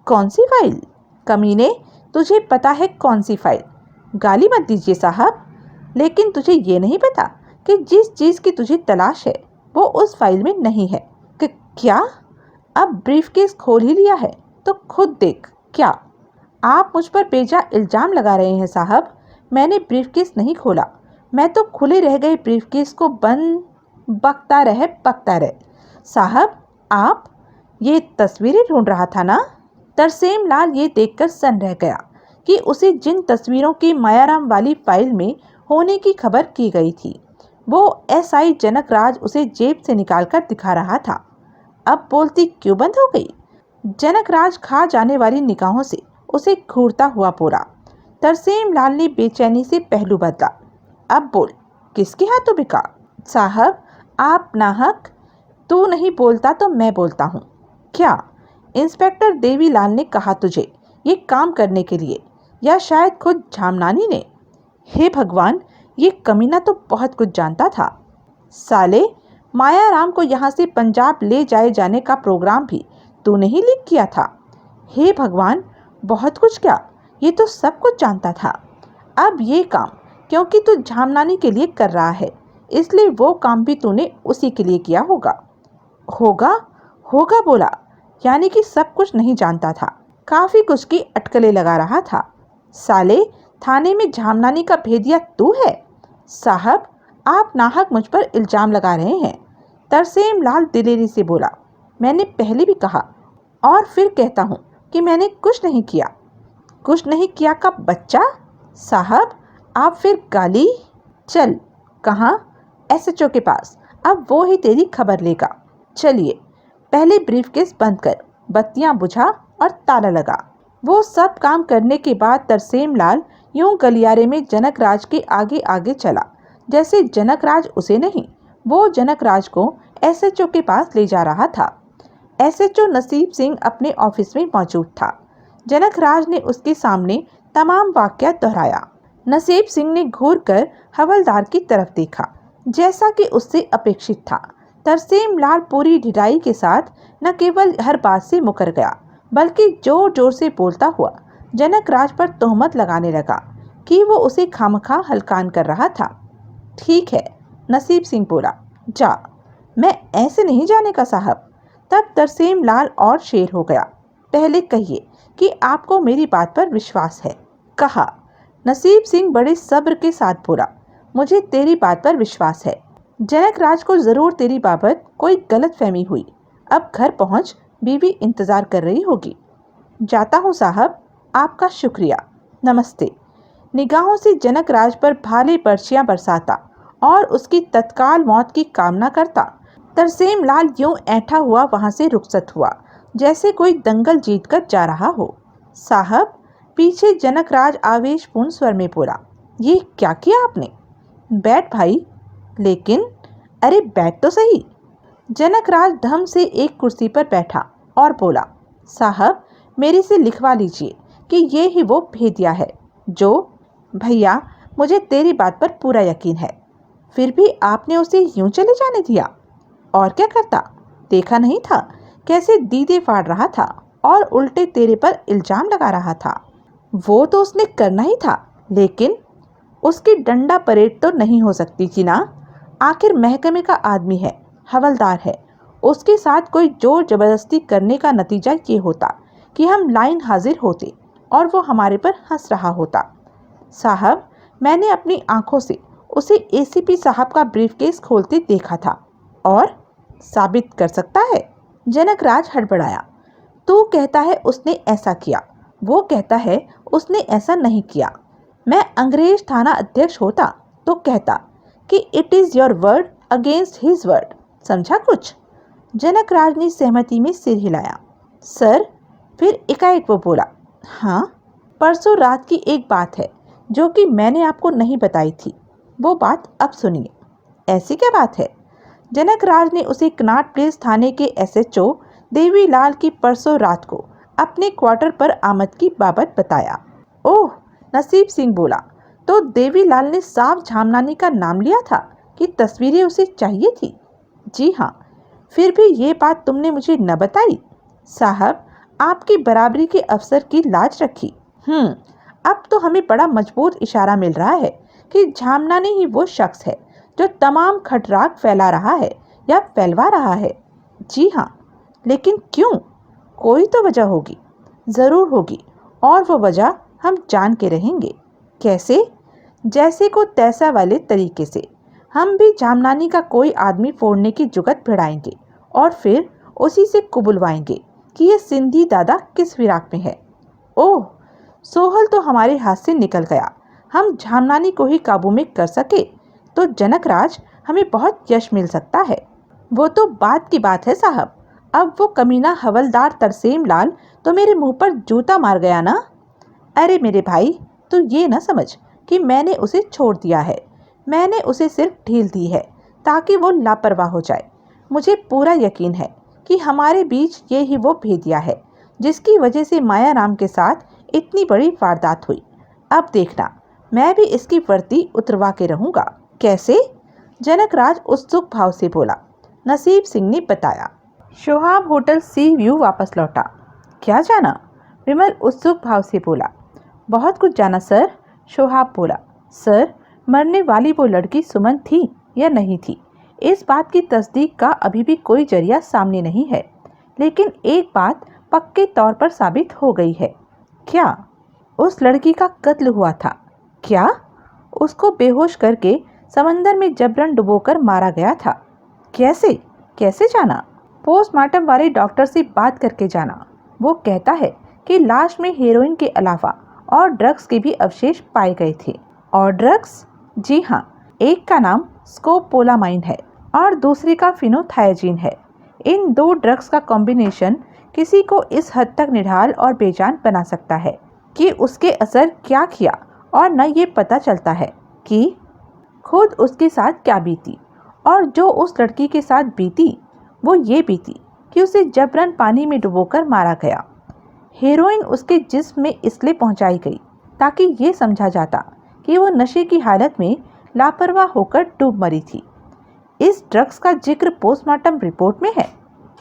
कौन सी फाइल? कमीने, तुझे पता है कौन सी फाइल? गाली मत दीजिए साहब, लेकिन तुझे ये नहीं पता कि जिस चीज की तुझे तलाश है वो उस फाइल में नहीं है। क्या? अब ब्रीफकेस खोल ही लिया है तो खुद देख। क्या आप मुझ पर बेजा इल्जाम लगा रहे हैं साहब? मैंने ब्रीफकेस नहीं खोला, मैं तो खुले रह गए ब्रीफकेस को बंद बकता रहे। साहब, आप ये तस्वीरें ढूंढ रहा था ना? तरसेम लाल ये देखकर सन रह गया कि उसे जिन तस्वीरों की मायाराम वाली फाइल में होने की खबर की गई थी वो एसआई जनक राज उसे जेब से निकालकर दिखा रहा था। अब बोलती क्यों बंद हो गई? जनक राज खा जाने वाली निगाहों से उसे घूरता हुआ बोला। तरसेम लाल ने बेचैनी से पहलू बदला। अब बोल, किसके हाथों बिका? साहब, आप नाहक। तू नहीं बोलता तो मैं बोलता हूँ। क्या इंस्पेक्टर देवीलाल ने कहा तुझे ये काम करने के लिए, या शायद खुद झामनानी ने? हे भगवान, ये कमीना तो बहुत कुछ जानता था। साले, मायाराम को यहाँ से पंजाब ले जाए जाने का प्रोग्राम भी तूने ही लीक किया था। हे भगवान, बहुत कुछ क्या, ये तो सब कुछ जानता था। अब ये काम क्योंकि तू झामनानी के लिए कर रहा है, इसलिए वो काम भी तूने उसी के लिए किया होगा। होगा बोला, यानी कि सब कुछ नहीं जानता था, काफी कुछ की अटकलें लगा रहा था। साले, थाने में झामनानी का भेदिया तू है? साहब, आप नाहक मुझ पर इल्जाम लगा रहे हैं। तरसेम लाल दिलेरी से बोला। मैंने पहले भी कहा और फिर कहता हूँ कि मैंने कुछ नहीं किया। कुछ नहीं किया का बच्चा? साहब, आप फिर गाली। चल। कहाँ? एसएचओ के पास, अब वो ही तेरी खबर लेगा। चलिए, पहले ब्रीफकेस बंद कर, बत्तियां बुझा और ताला लगा। वो सब काम करने के बाद तरसेम लाल यूं गलियारे में जनक राज के आगे आगे चला जैसे जनक राज उसे नहीं, वो जनक राज को एसएचओ के पास ले जा रहा था। एसएचओ नसीब सिंह अपने ऑफिस में मौजूद था। जनक राज ने उसके सामने तमाम वाकया दोहराया। नसीब सिंह ने घूरकर हवलदार की तरफ देखा, जैसा कि उससे अपेक्षित था। तरसेम लाल पूरी ढिठाई के साथ न केवल हर बात से मुकर गया, बल्कि जोर जोर से बोलता हुआ जनक राज पर तोहमत लगाने लगा कि वो उसे खामखा हलकान कर रहा था। ठीक है, नसीब सिंह बोला, जा। मैं ऐसे नहीं जाने का साहब। तब तरसेम लाल और शेर हो गया। पहले कहिए कि आपको मेरी बात पर विश्वास है। कहा। नसीब सिंह बड़े सब्र के साथ बोला, मुझे तेरी बात पर विश्वास है। जनक राज को जरूर तेरी बाबत कोई गलत फहमी हुई, अब घर पहुंच बीवी इंतज़ार कर रही होगी। जाता हूँ साहब, आपका शुक्रिया, नमस्ते। निगाहों से जनक राज पर भाले पर्चियां बरसाता और उसकी तत्काल मौत की कामना करता, तरसेम लाल यूं ऐंठा हुआ वहां से रुखसत हुआ जैसे कोई दंगल जीतकर जा रहा हो। साहब, पीछे जनक राज आवेशपूर्ण स्वर में बोला, ये क्या किया आपने? बैठ भाई। लेकिन, अरे बैठ तो सही। जनक राज धम से एक कुर्सी पर बैठा और बोला, साहब मेरे से लिखवा लीजिए कि ये ही वो भेदिया है जो। भैया, मुझे तेरी बात पर पूरा यकीन है, फिर भी आपने उसे यूं चले जाने दिया? और क्या करता? देखा नहीं था कैसे दीदे फाड़ रहा था और उल्टे तेरे पर इल्जाम लगा रहा था। वो तो उसने करना ही था, लेकिन उसकी डंडा परेड तो नहीं हो सकती थी ना। आखिर महकमे का आदमी है, हवलदार है। उसके साथ कोई जोर जबरदस्ती करने का नतीजा ये होता कि हम लाइन हाजिर होते और वो हमारे पर हंस रहा होता। साहब, मैंने अपनी आंखों से उसे एसीपी साहब का ब्रीफकेस खोलते देखा था। और साबित कर सकता है? जनक राज हड़बड़ाया। तू कहता है उसने ऐसा किया, वो कहता है उसने ऐसा नहीं किया। मैं अंग्रेज थाना अध्यक्ष होता तो कहता कि it is your word against his word. समझा कुछ? जनक राज ने सहमति में सिर हिलाया। सर। फिर एकाएक वो बोला, हाँ, परसों रात की एक बात है जो कि मैंने आपको नहीं बताई थी। वो बात अब सुनिए। ऐसी क्या बात है? जनक राज ने उसे कनाट प्लेस थाने के एसएचओ देवीलाल की परसों रात को अपने क्वार्टर पर आमद की बाबत बताया। ओह, नसीब सिंह बोला, तो देवीलाल ने साफ झामनानी का नाम लिया था कि तस्वीरें उसे चाहिए थी? जी हाँ। फिर भी ये बात तुमने मुझे न बताई। साहब, आपकी बराबरी के अफसर की लाज रखी। अब तो हमें बड़ा मजबूत इशारा मिल रहा है कि झामनानी ही वो शख्स है जो तमाम खटराग फैला रहा है या फैलवा रहा है। जी हाँ, लेकिन क्यों? कोई तो वजह होगी, ज़रूर होगी, और वो वजह हम जान के रहेंगे। कैसे? जैसे को तैसा वाले तरीके से। हम भी झामनानी का कोई आदमी फोड़ने की जुगत भिड़ाएंगे और फिर उसी से कुबुलवाएंगे कि ये सिंधी दादा किस फिराक में है। ओह, सोहल तो हमारे हाथ से निकल गया। हम झामनानी को ही काबू में कर सके तो जनक राज हमें बहुत यश मिल सकता है। वो तो बात की बात है साहब। अब वो कमीना हवलदार तरसेम लाल तो मेरे मुंह पर जूता मार गया ना। अरे मेरे भाई, तू ये ना समझ कि मैंने उसे छोड़ दिया है। मैंने उसे सिर्फ ढील दी है ताकि वो लापरवाह हो जाए। मुझे पूरा यकीन है कि हमारे बीच ये ही वो भेदिया है जिसकी वजह से मायाराम के साथ इतनी बड़ी वारदात हुई। अब देखना, मैं भी इसकी वर्दी उतरवा के रहूंगा। कैसे? जनक राज उत्सुक भाव से बोला। नसीब सिंह ने बताया। शोहाब होटल सी व्यू वापस लौटा। क्या जाना? विमल उत्सुक भाव से बोला। बहुत कुछ जाना सर। शोहाब बोला। सर, मरने वाली वो लड़की सुमन थी या नहीं थी, इस बात की तस्दीक का अभी भी कोई जरिया सामने नहीं है, लेकिन एक बात पक्के तौर पर साबित हो गई है। क्या? उस लड़की का कत्ल हुआ था। क्या? उसको बेहोश करके समंदर में जबरन डुबोकर मारा गया था। कैसे? कैसे जाना? पोस्टमार्टम वाले डॉक्टर से बात करके जाना। वो कहता है कि लाश में हेरोइन के अलावा और ड्रग्स के भी अवशेष पाए गए थे। और ड्रग्स? जी हाँ, एक का नाम स्कोपोलामाइन है और दूसरे का फिनोथायाजीन है। इन दो ड्रग्स का कॉम्बिनेशन किसी को इस हद तक निढाल और बेजान बना सकता है कि उसके असर क्या किया और न ये पता चलता है कि खुद उसके साथ क्या बीती, और जो उस लड़की के साथ बीती वो ये बीती कि उसे जबरन पानी में डुबोकर मारा गया। हेरोइन उसके जिस्म में इसलिए पहुंचाई गई ताकि ये समझा जाता कि वो नशे की हालत में लापरवाह होकर डूब मरी थी। इस ड्रग्स का जिक्र पोस्टमार्टम रिपोर्ट में है?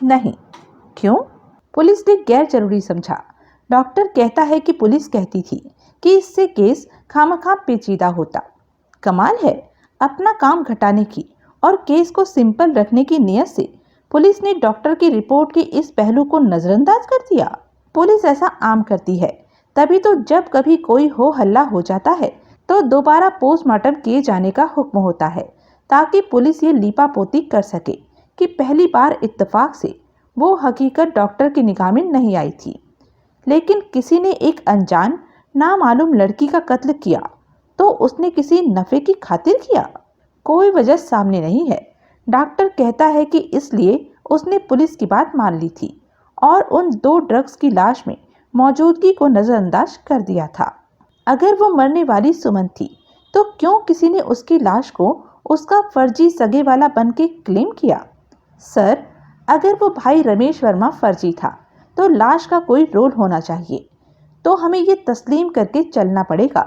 नहीं। क्यों? पुलिस ने गैर जरूरी समझा। डॉक्टर कहता है कि पुलिस कहती थी कि इससे केस खामखा पेचीदा होता। कमाल है, अपना काम घटाने की और केस को सिंपल रखने की नीयत से पुलिस ने डॉक्टर की रिपोर्ट के इस पहलू को नजरअंदाज कर दिया। पुलिस ऐसा आम करती है, तभी तो जब कभी कोई हो हल्ला हो जाता है तो दोबारा पोस्टमार्टम किए जाने का हुक्म होता है, ताकि पुलिस ये लीपापोती कर सके कि पहली बार इत्तेफाक से वो हकीकत डॉक्टर की निगाह में नहीं आई थी, लेकिन किसी ने एक अनजान नामालूम लड़की का कत्ल किया तो उसने किसी नफे की खातिर किया। कोई वजह सामने नहीं है। डॉक्टर कहता है कि इसलिए उसने पुलिस की बात मान ली थी और उन 2 ड्रग्स की लाश में मौजूदगी को नजरअंदाज कर दिया था। अगर वो मरने वाली सुमन थी तो क्यों किसी ने उसकी लाश को उसका फर्जी सगे वाला बन के क्लेम किया? सर, अगर वो भाई रमेश वर्मा फर्जी था तो लाश का कोई रोल होना चाहिए। तो हमें ये तस्लीम करके चलना पड़ेगा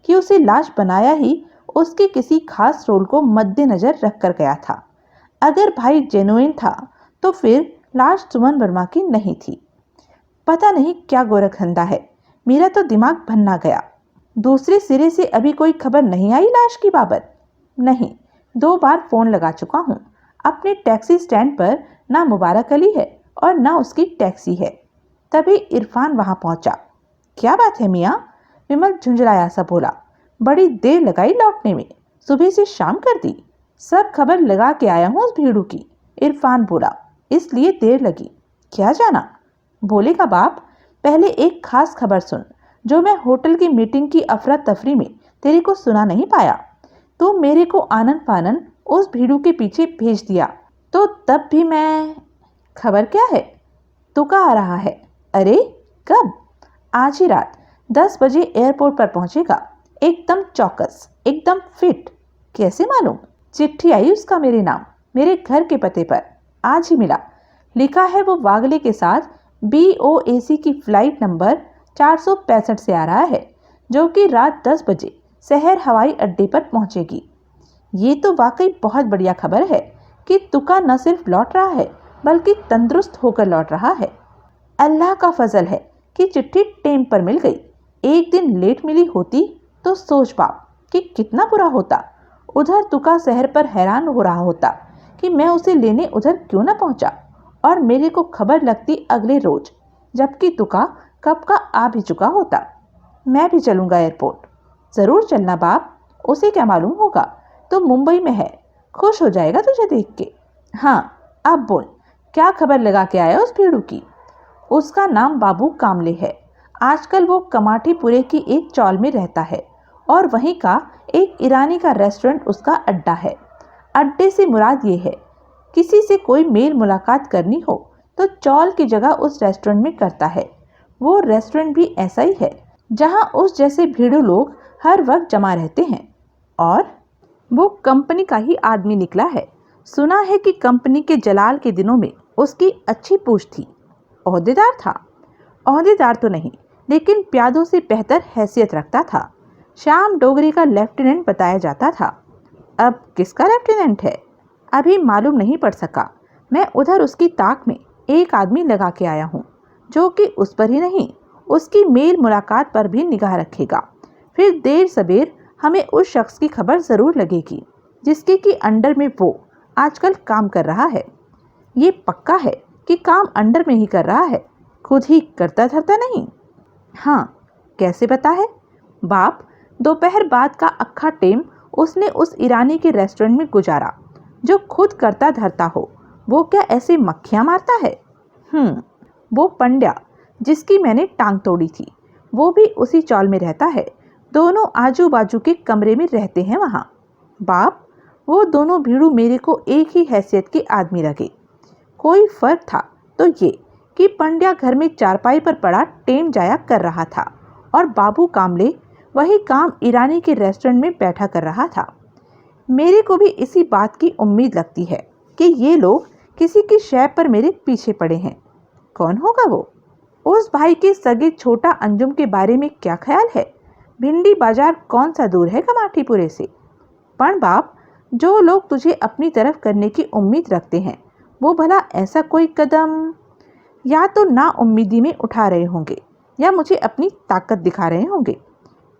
कि उसे लाश बनाया ही उसके किसी खास रोल को मद्देनजर रख कर गया था। अगर भाई जेनुइन था तो फिर लाश सुमन वर्मा की नहीं थी। पता नहीं क्या गोरखधंधा है, मेरा तो दिमाग भन्ना गया। दूसरे सिरे से अभी कोई खबर नहीं आई लाश की बाबत? नहीं, 2 बार फोन लगा चुका हूँ। अपने टैक्सी स्टैंड पर ना मुबारक अली है और ना उसकी टैक्सी है। तभी इरफान वहां पहुंचा। क्या बात है मियाँ? विमल झुंझलाया सा बोला। बड़ी देर लगाई लौटने में, सुबह से शाम कर दी। सब खबर लगा के आया हूँ उस भीड़ू की, इरफान बोला, इसलिए देर लगी। क्या जाना? बोलेगा बाप, पहले एक खास खबर सुन जो मैं होटल की मीटिंग की अफरा तफरी में तेरे को सुना नहीं पाया। तो मेरे को आनन फानन उस भीड़ू के पीछे भेज दिया तो तब भी मैं। खबर क्या है? तुका आ रहा है। अरे कब? आज ही रात 10 बजे एयरपोर्ट पर पहुंचेगा। एकदम चौकस, एकदम फिट। कैसे मालूम? चिट्ठी आई उसका मेरे नाम, मेरे घर के पते पर। आज ही मिला। लिखा है वो वागले के साथ BOAC की फ्लाइट नंबर 465 से आ रहा है, जो कि रात 10 बजे शहर हवाई अड्डे पर पहुंचेगी। ये तो वाकई बहुत बढ़िया खबर है कि तुका न सिर्फ लौट रहा है बल्कि तंदुरुस्त होकर लौट रहा है। अल्लाह का फजल है कि चिट्ठी टेम पर मिल गई। एक दिन लेट मिली होती तो सोच बाप कि कितना बुरा होता। उधर तुका शहर पर हैरान हो रहा होता कि मैं उसे लेने उधर क्यों न पहुंचा, और मेरे को खबर लगती अगले रोज, जबकि तुका कब का आ भी चुका होता। मैं भी चलूंगा एयरपोर्ट। जरूर चलना बाप, उसे क्या मालूम होगा तो मुंबई में है, खुश हो जाएगा तुझे देख के। हाँ, अब बोल, क्या खबर लगा के आया उस भीड़ू की? उसका नाम बाबू कामले है। आजकल वो कमाठीपुरे की एक चौल में रहता है और वहीं का एक ईरानी का रेस्टोरेंट उसका अड्डा है। अड्डे से मुराद ये है, किसी से कोई मेल मुलाकात करनी हो तो चौल की जगह उस रेस्टोरेंट में करता है। वो रेस्टोरेंट भी ऐसा ही है जहां उस जैसे भीड़ू लोग हर वक्त जमा रहते हैं। और वो कंपनी का ही आदमी निकला है। सुना है कि कंपनी के जलाल के दिनों में उसकी अच्छी पूछ थी। ओहदेदार था? ओहदेदार तो नहीं, लेकिन प्यादों से बेहतर हैसियत रखता था। श्याम डोगरे का लेफ्टिनेंट बताया जाता था। अब किसका लेफ्टिनेंट है अभी मालूम नहीं पड़ सका। मैं उधर उसकी ताक में एक आदमी लगा के आया हूँ जो कि उस पर ही नहीं, उसकी मेल मुलाकात पर भी निगाह रखेगा। फिर देर सबेर हमें उस शख्स की खबर जरूर लगेगी जिसके कि अंडर में वो आजकल काम कर रहा है। ये पक्का है कि काम अंडर में ही कर रहा है, खुद ही करता धरता नहीं। हाँ, कैसे पता है? बाप, दोपहर बाद का अक्खा टेम उसने उस ईरानी के रेस्टोरेंट में गुजारा जो खुद करता धरता हो। वो क्या ऐसे मक्खियां मारता है? वो पंड्या जिसकी मैंने टांग तोड़ी थी, वो भी उसी चौल में रहता है। दोनों आजू बाजू के कमरे में रहते हैं वहाँ। बाप, वो दोनों भीड़ू मेरे को एक ही हैसियत के आदमी लगे। कोई फर्क था तो ये कि पंड्या घर में चारपाई पर पड़ा टेम जाया कर रहा था और बाबू कामले वही काम ईरानी के रेस्टोरेंट में बैठा कर रहा था। मेरे को भी इसी बात की उम्मीद लगती है कि ये लोग किसी की शैब पर मेरे पीछे पड़े हैं। कौन होगा वो? उस भाई के सगे छोटा अंजुम के बारे में क्या ख्याल है? भिंडी बाजार कौन सा दूर है कमाठीपुरे से? पण बाप, जो लोग तुझे अपनी तरफ करने की उम्मीद रखते हैं वो भला ऐसा कोई कदम या तो ना उम्मीदी में उठा रहे होंगे या मुझे अपनी ताकत दिखा रहे होंगे।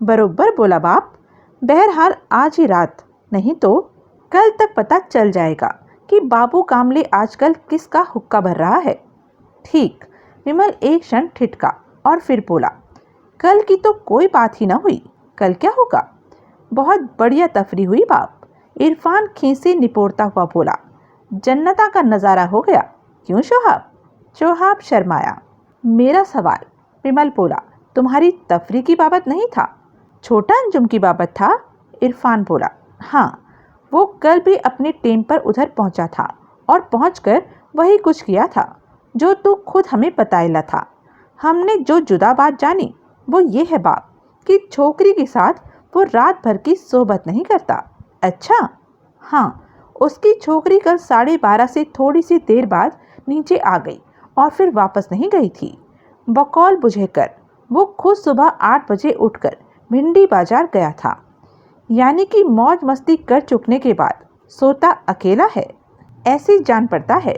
बरोबर बोला बाप। बहरहाल आज ही रात नहीं तो कल तक पता चल जाएगा कि बाबू कामले आजकल किसका हुक्का भर रहा है। ठीक। विमल एक क्षण ठिठका और फिर बोला, कल की तो कोई बात ही ना हुई, कल क्या होगा? बहुत बढ़िया तफरी हुई बाप। इरफान खींचे निपोड़ता हुआ बोला, जन्नता का नज़ारा हो गया। क्यों शोहाब? शोहाब शर्माया। मेरा सवाल, विमल बोला, तुम्हारी तफरी की बाबत नहीं था, छोटा अंजुम की बाबत था। इरफान बोला, हाँ, वो कल भी अपने टेम पर उधर पहुंचा था और पहुंचकर वही कुछ किया था जो तू खुद हमें बताएला था। हमने जो जुदा बात जानी वो ये है बाप कि छोकरी के साथ वो रात भर की सोबत नहीं करता। अच्छा? हाँ, उसकी छोकरी कल 12:30 से थोड़ी सी देर बाद नीचे आ गई और फिर वापस नहीं गई थी। बकौल बुझेकर वो खुद सुबह 8 बजे उठकर भिंडी बाजार गया था। यानी कि मौज मस्ती कर चुकने के बाद सोता अकेला है, ऐसे जान पड़ता है।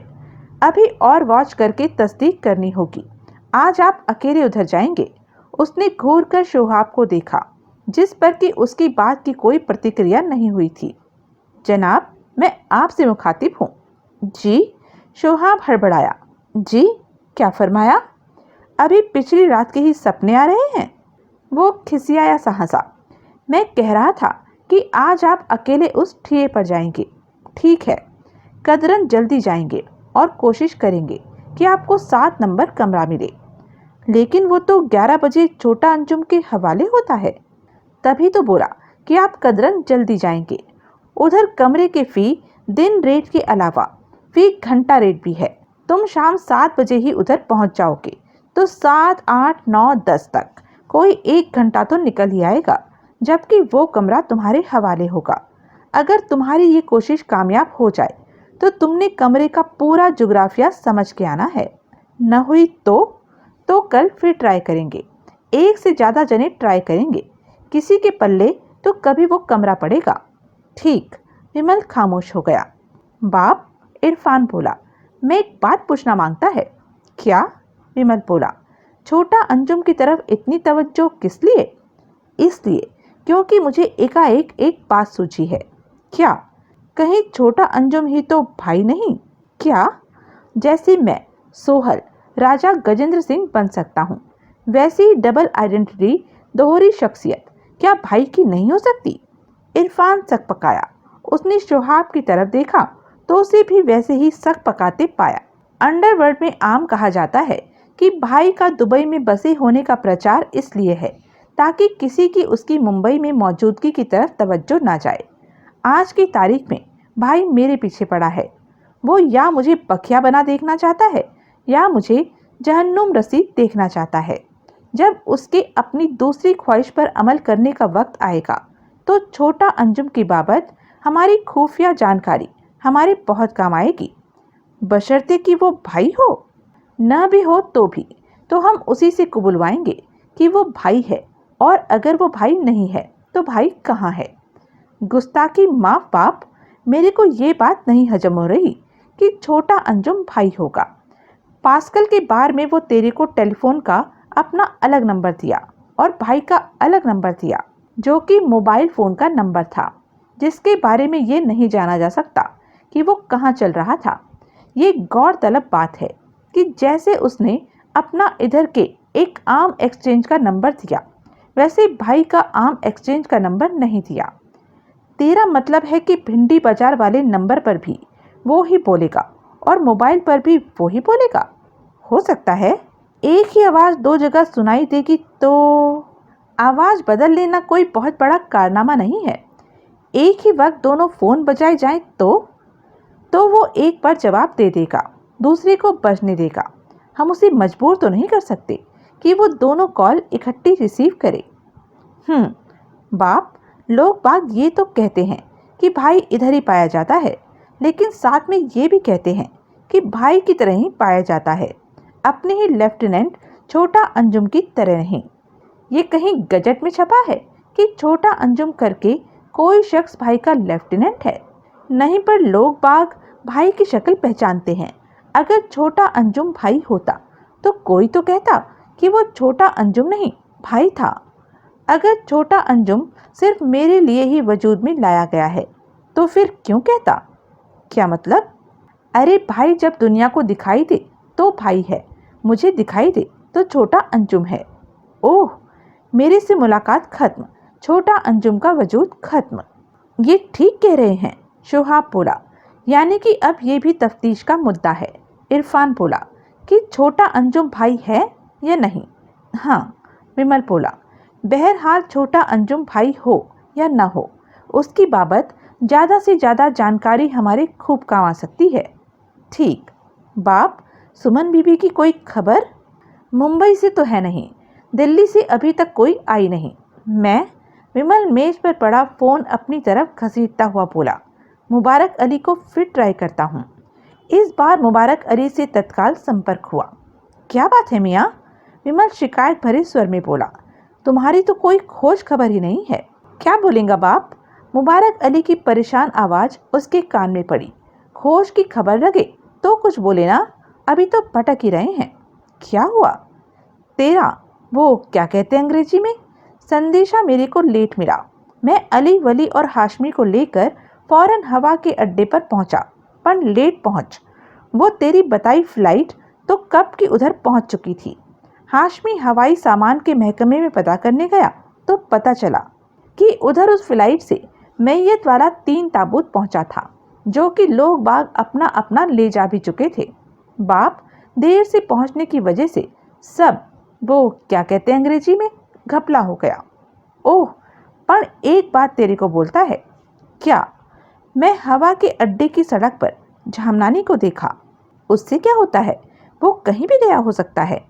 अभी और वॉच करके तस्दीक करनी होगी। आज आप अकेले उधर जाएंगे? उसने घूर कर शोहाब को देखा, जिस पर कि उसकी बात की कोई प्रतिक्रिया नहीं हुई थी। जनाब, मैं आपसे मुखातिब हूँ। जी? शोहाब हड़बड़ाया। जी? क्या फरमाया? अभी पिछली रात के ही सपने आ रहे हैं? वो खिसियाया सा हंसा। मैं कह रहा था कि आज आप अकेले उस ठिए पर जाएंगे। ठीक है, कदरन जल्दी जाएंगे और कोशिश करेंगे कि आपको 7 नंबर कमरा मिले। लेकिन वो तो 11 बजे छोटा अंजुम के हवाले होता है। तभी तो बोला कि आप कदरन जल्दी जाएंगे। उधर कमरे के फ़ी दिन रेट के अलावा फ़ी घंटा रेट भी है। तुम शाम 7 बजे ही उधर पहुंच जाओगे तो 7, 8, 9, 10 तक कोई 1 घंटा तो निकल ही आएगा, जबकि वो कमरा तुम्हारे हवाले होगा। अगर तुम्हारी ये कोशिश कामयाब हो जाए तो तुमने कमरे का पूरा जुग्राफिया समझ के आना है। न हुई तो कल फिर ट्राई करेंगे। एक से ज़्यादा जने ट्राई करेंगे, किसी के पल्ले तो कभी वो कमरा पड़ेगा। ठीक। विमल खामोश हो गया। बाप, इरफान बोला, मैं एक बात पूछना मांगता है। क्या? विमल बोला, छोटा अंजुम की तरफ इतनी तवज्जो किस लिए? इसलिए क्योंकि मुझे एकाएक एक बात सूझी है। क्या? कहीं छोटा अंजुम ही तो भाई नहीं? क्या? जैसे मैं सोहल राजा गजेंद्र सिंह बन सकता हूँ, वैसी डबल आइडेंटिटी, दोहरी शख्सियत क्या भाई की नहीं हो सकती? इरफान सकपकाया। उसने शोहाब की तरफ देखा तो उसे भी वैसे ही सकपकाते पाया। अंडरवर्ल्ड में आम कहा जाता है कि भाई का दुबई में बसे होने का प्रचार इसलिए है ताकि किसी की उसकी मुंबई में मौजूदगी की तरफ तवज्जो ना जाए। आज की तारीख में भाई मेरे पीछे पड़ा है। वो या मुझे बखिया बना देखना चाहता है या मुझे जहन्नुम रसीद देखना चाहता है। जब उसके अपनी दूसरी ख्वाहिश पर अमल करने का वक्त आएगा तो छोटा अंजुम की बाबत हमारी खुफिया जानकारी हमारे बहुत काम आएगी, बशर्ते कि वो भाई हो। न भी हो तो भी तो हम उसी से कुबुलवाएंगे कि वो भाई है, और अगर वो भाई नहीं है तो भाई कहाँ है? गुस्ताखी माफ बाप, मेरे को ये बात नहीं हजम हो रही कि छोटा अंजुम भाई होगा। पास्कल के बार में वो तेरे को टेलीफोन का अपना अलग नंबर दिया और भाई का अलग नंबर दिया, जो कि मोबाइल फ़ोन का नंबर था, जिसके बारे में ये नहीं जाना जा सकता कि वो कहाँ चल रहा था। ये गौरतलब बात है कि जैसे उसने अपना इधर के एक आम एक्सचेंज का नंबर दिया, वैसे भाई का आम एक्सचेंज का नंबर नहीं दिया। तेरा मतलब है कि भिंडी बाजार वाले नंबर पर भी वो ही बोलेगा और मोबाइल पर भी वो ही बोलेगा? हो सकता है एक ही आवाज़ 2 जगह सुनाई देगी तो आवाज़ बदल लेना कोई बहुत बड़ा कारनामा नहीं है। एक ही वक्त दोनों फ़ोन बजाए जाएं तो वो एक बार जवाब दे देगा, दूसरे को बजने देगा। हम उसे मजबूर तो नहीं कर सकते कि वो दोनों कॉल इकट्ठी रिसीव करे। बाप, लोग बाग ये तो कहते हैं कि भाई इधर ही पाया जाता है, लेकिन साथ में ये भी कहते हैं कि भाई की तरह ही पाया जाता है, अपने ही लेफ्टिनेंट छोटा अंजुम की तरह नहीं। ये कहीं गजट में छपा है कि छोटा अंजुम करके कोई शख्स भाई का लेफ्टिनेंट है? नहीं, पर लोग बाग भाई की शक्ल पहचानते हैं। अगर छोटा अंजुम भाई होता तो कोई तो कहता कि वो छोटा अंजुम नहीं, भाई था। अगर छोटा अंजुम सिर्फ मेरे लिए ही वजूद में लाया गया है तो फिर क्यों कहता? क्या मतलब? अरे भाई जब दुनिया को दिखाई दे तो भाई है, मुझे दिखाई दे तो छोटा अंजुम है। ओह, मेरे से मुलाकात खत्म, छोटा अंजुम का वजूद खत्म। ये ठीक कह रहे हैं, शोहाब बोला। यानी कि अब ये भी तफ्तीश का मुद्दा है। इरफान बोला, कि छोटा अंजुम भाई है या नहीं। हाँ, विमल बोला। बहरहाल छोटा अंजुम भाई हो या न हो, उसकी बाबत ज़्यादा से ज़्यादा जानकारी हमारे खूब काम आ सकती है। ठीक। बाप, सुमन बीबी की कोई खबर? मुंबई से तो है नहीं, दिल्ली से अभी तक कोई आई नहीं। मैं, विमल मेज पर पड़ा फ़ोन अपनी तरफ घसीटता हुआ बोला, मुबारक अली को फिर ट्राई करता हूँ। इस बार मुबारक अली से तत्काल संपर्क हुआ। क्या बात है मियाँ? विमल शिकायत भरे स्वर में बोला, तुम्हारी तो कोई खोज खबर ही नहीं है। क्या बोलेगा बाप? मुबारक अली की परेशान आवाज़ उसके कान में पड़ी। खोज की खबर लगे तो कुछ बोले ना, अभी तो भटक ही रहे हैं। क्या हुआ? तेरा वो क्या कहते हैं अंग्रेजी में, संदेशा मेरे को लेट मिला। मैं अली वली और हाशमी को लेकर फौरन हवा के अड्डे पर पहुंचा, पर लेट पहुंच। वो तेरी बताई फ्लाइट तो कब की उधर पहुंच चुकी थी। हाशमी हवाई सामान के महकमे में पता करने गया तो पता चला कि उधर उस फ्लाइट से मैयत वाला 3 ताबूत पहुंचा था, जो कि लोग बाग अपना अपना ले जा भी चुके थे। बाप, देर से पहुंचने की वजह से सब, वो क्या कहते हैं अंग्रेजी में, घपला हो गया। ओह, पर एक बात तेरे को बोलता है। क्या? मैं हवा के अड्डे की सड़क पर झामनानी को देखा। उससे क्या होता है, वो कहीं भी गया हो सकता है।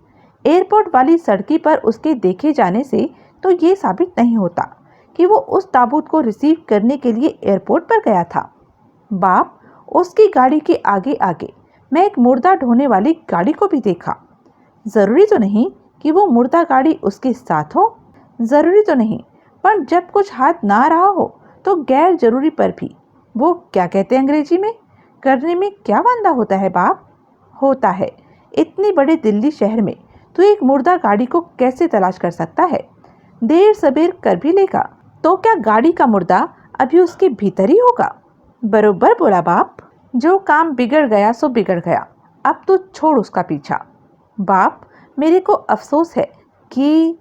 एयरपोर्ट वाली सड़की पर उसके देखे जाने से तो ये साबित नहीं होता कि वो उस ताबूत को रिसीव करने के लिए एयरपोर्ट पर गया था। बाप, उसकी गाड़ी के आगे आगे मैं एक मुर्दा ढोने वाली गाड़ी को भी देखा। ज़रूरी तो नहीं कि वो मुर्दा गाड़ी उसके साथ हो, ज़रूरी तो नहीं, पर जब कुछ हाथ ना रहा हो तो गैर जरूरी पर भी, वो क्या कहते हैं अंग्रेजी में, करने में क्या वांदा होता है बाप? होता है। इतनी बड़े दिल्ली शहर में तू एक मुर्दा गाड़ी को कैसे तलाश कर सकता है? देर सबेर कर भी लेगा तो क्या गाड़ी का मुर्दा अभी उसके भीतर ही होगा? बरोबर बोला बाप। जो काम बिगड़ गया सो बिगड़ गया, अब तो छोड़ उसका पीछा। बाप, मेरे को अफसोस है कि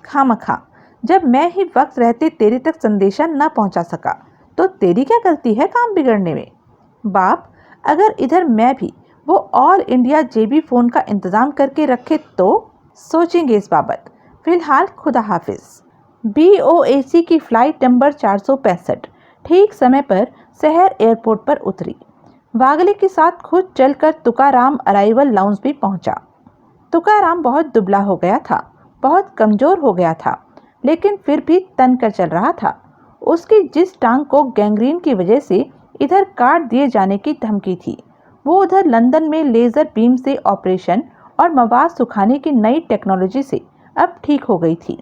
खामखा जब मैं ही वक्त रहते तेरे तक संदेशा न पहुंचा सका, तो तेरी क्या गलती है काम बिगड़ने में? बाप, अगर इधर मैं भी वो ऑल इंडिया जेबी फ़ोन का इंतज़ाम करके रखे तो सोचेंगे इस बाबत। फ़िलहाल खुदा हाफिज। BOAC की फ़्लाइट नंबर 465 ठीक समय पर शहर एयरपोर्ट पर उतरी। वागले के साथ खुद चलकर तुकाराम अराइवल लाउंज भी पहुंचा। तुकाराम बहुत दुबला हो गया था, बहुत कमज़ोर हो गया था, लेकिन फिर भी तन कर चल रहा था। उसकी जिस टांग को गैंग्रीन की वजह से इधर काट दिए जाने की धमकी थी, वो उधर लंदन में लेज़र बीम से ऑपरेशन और मवाद सुखाने की नई टेक्नोलॉजी से अब ठीक हो गई थी।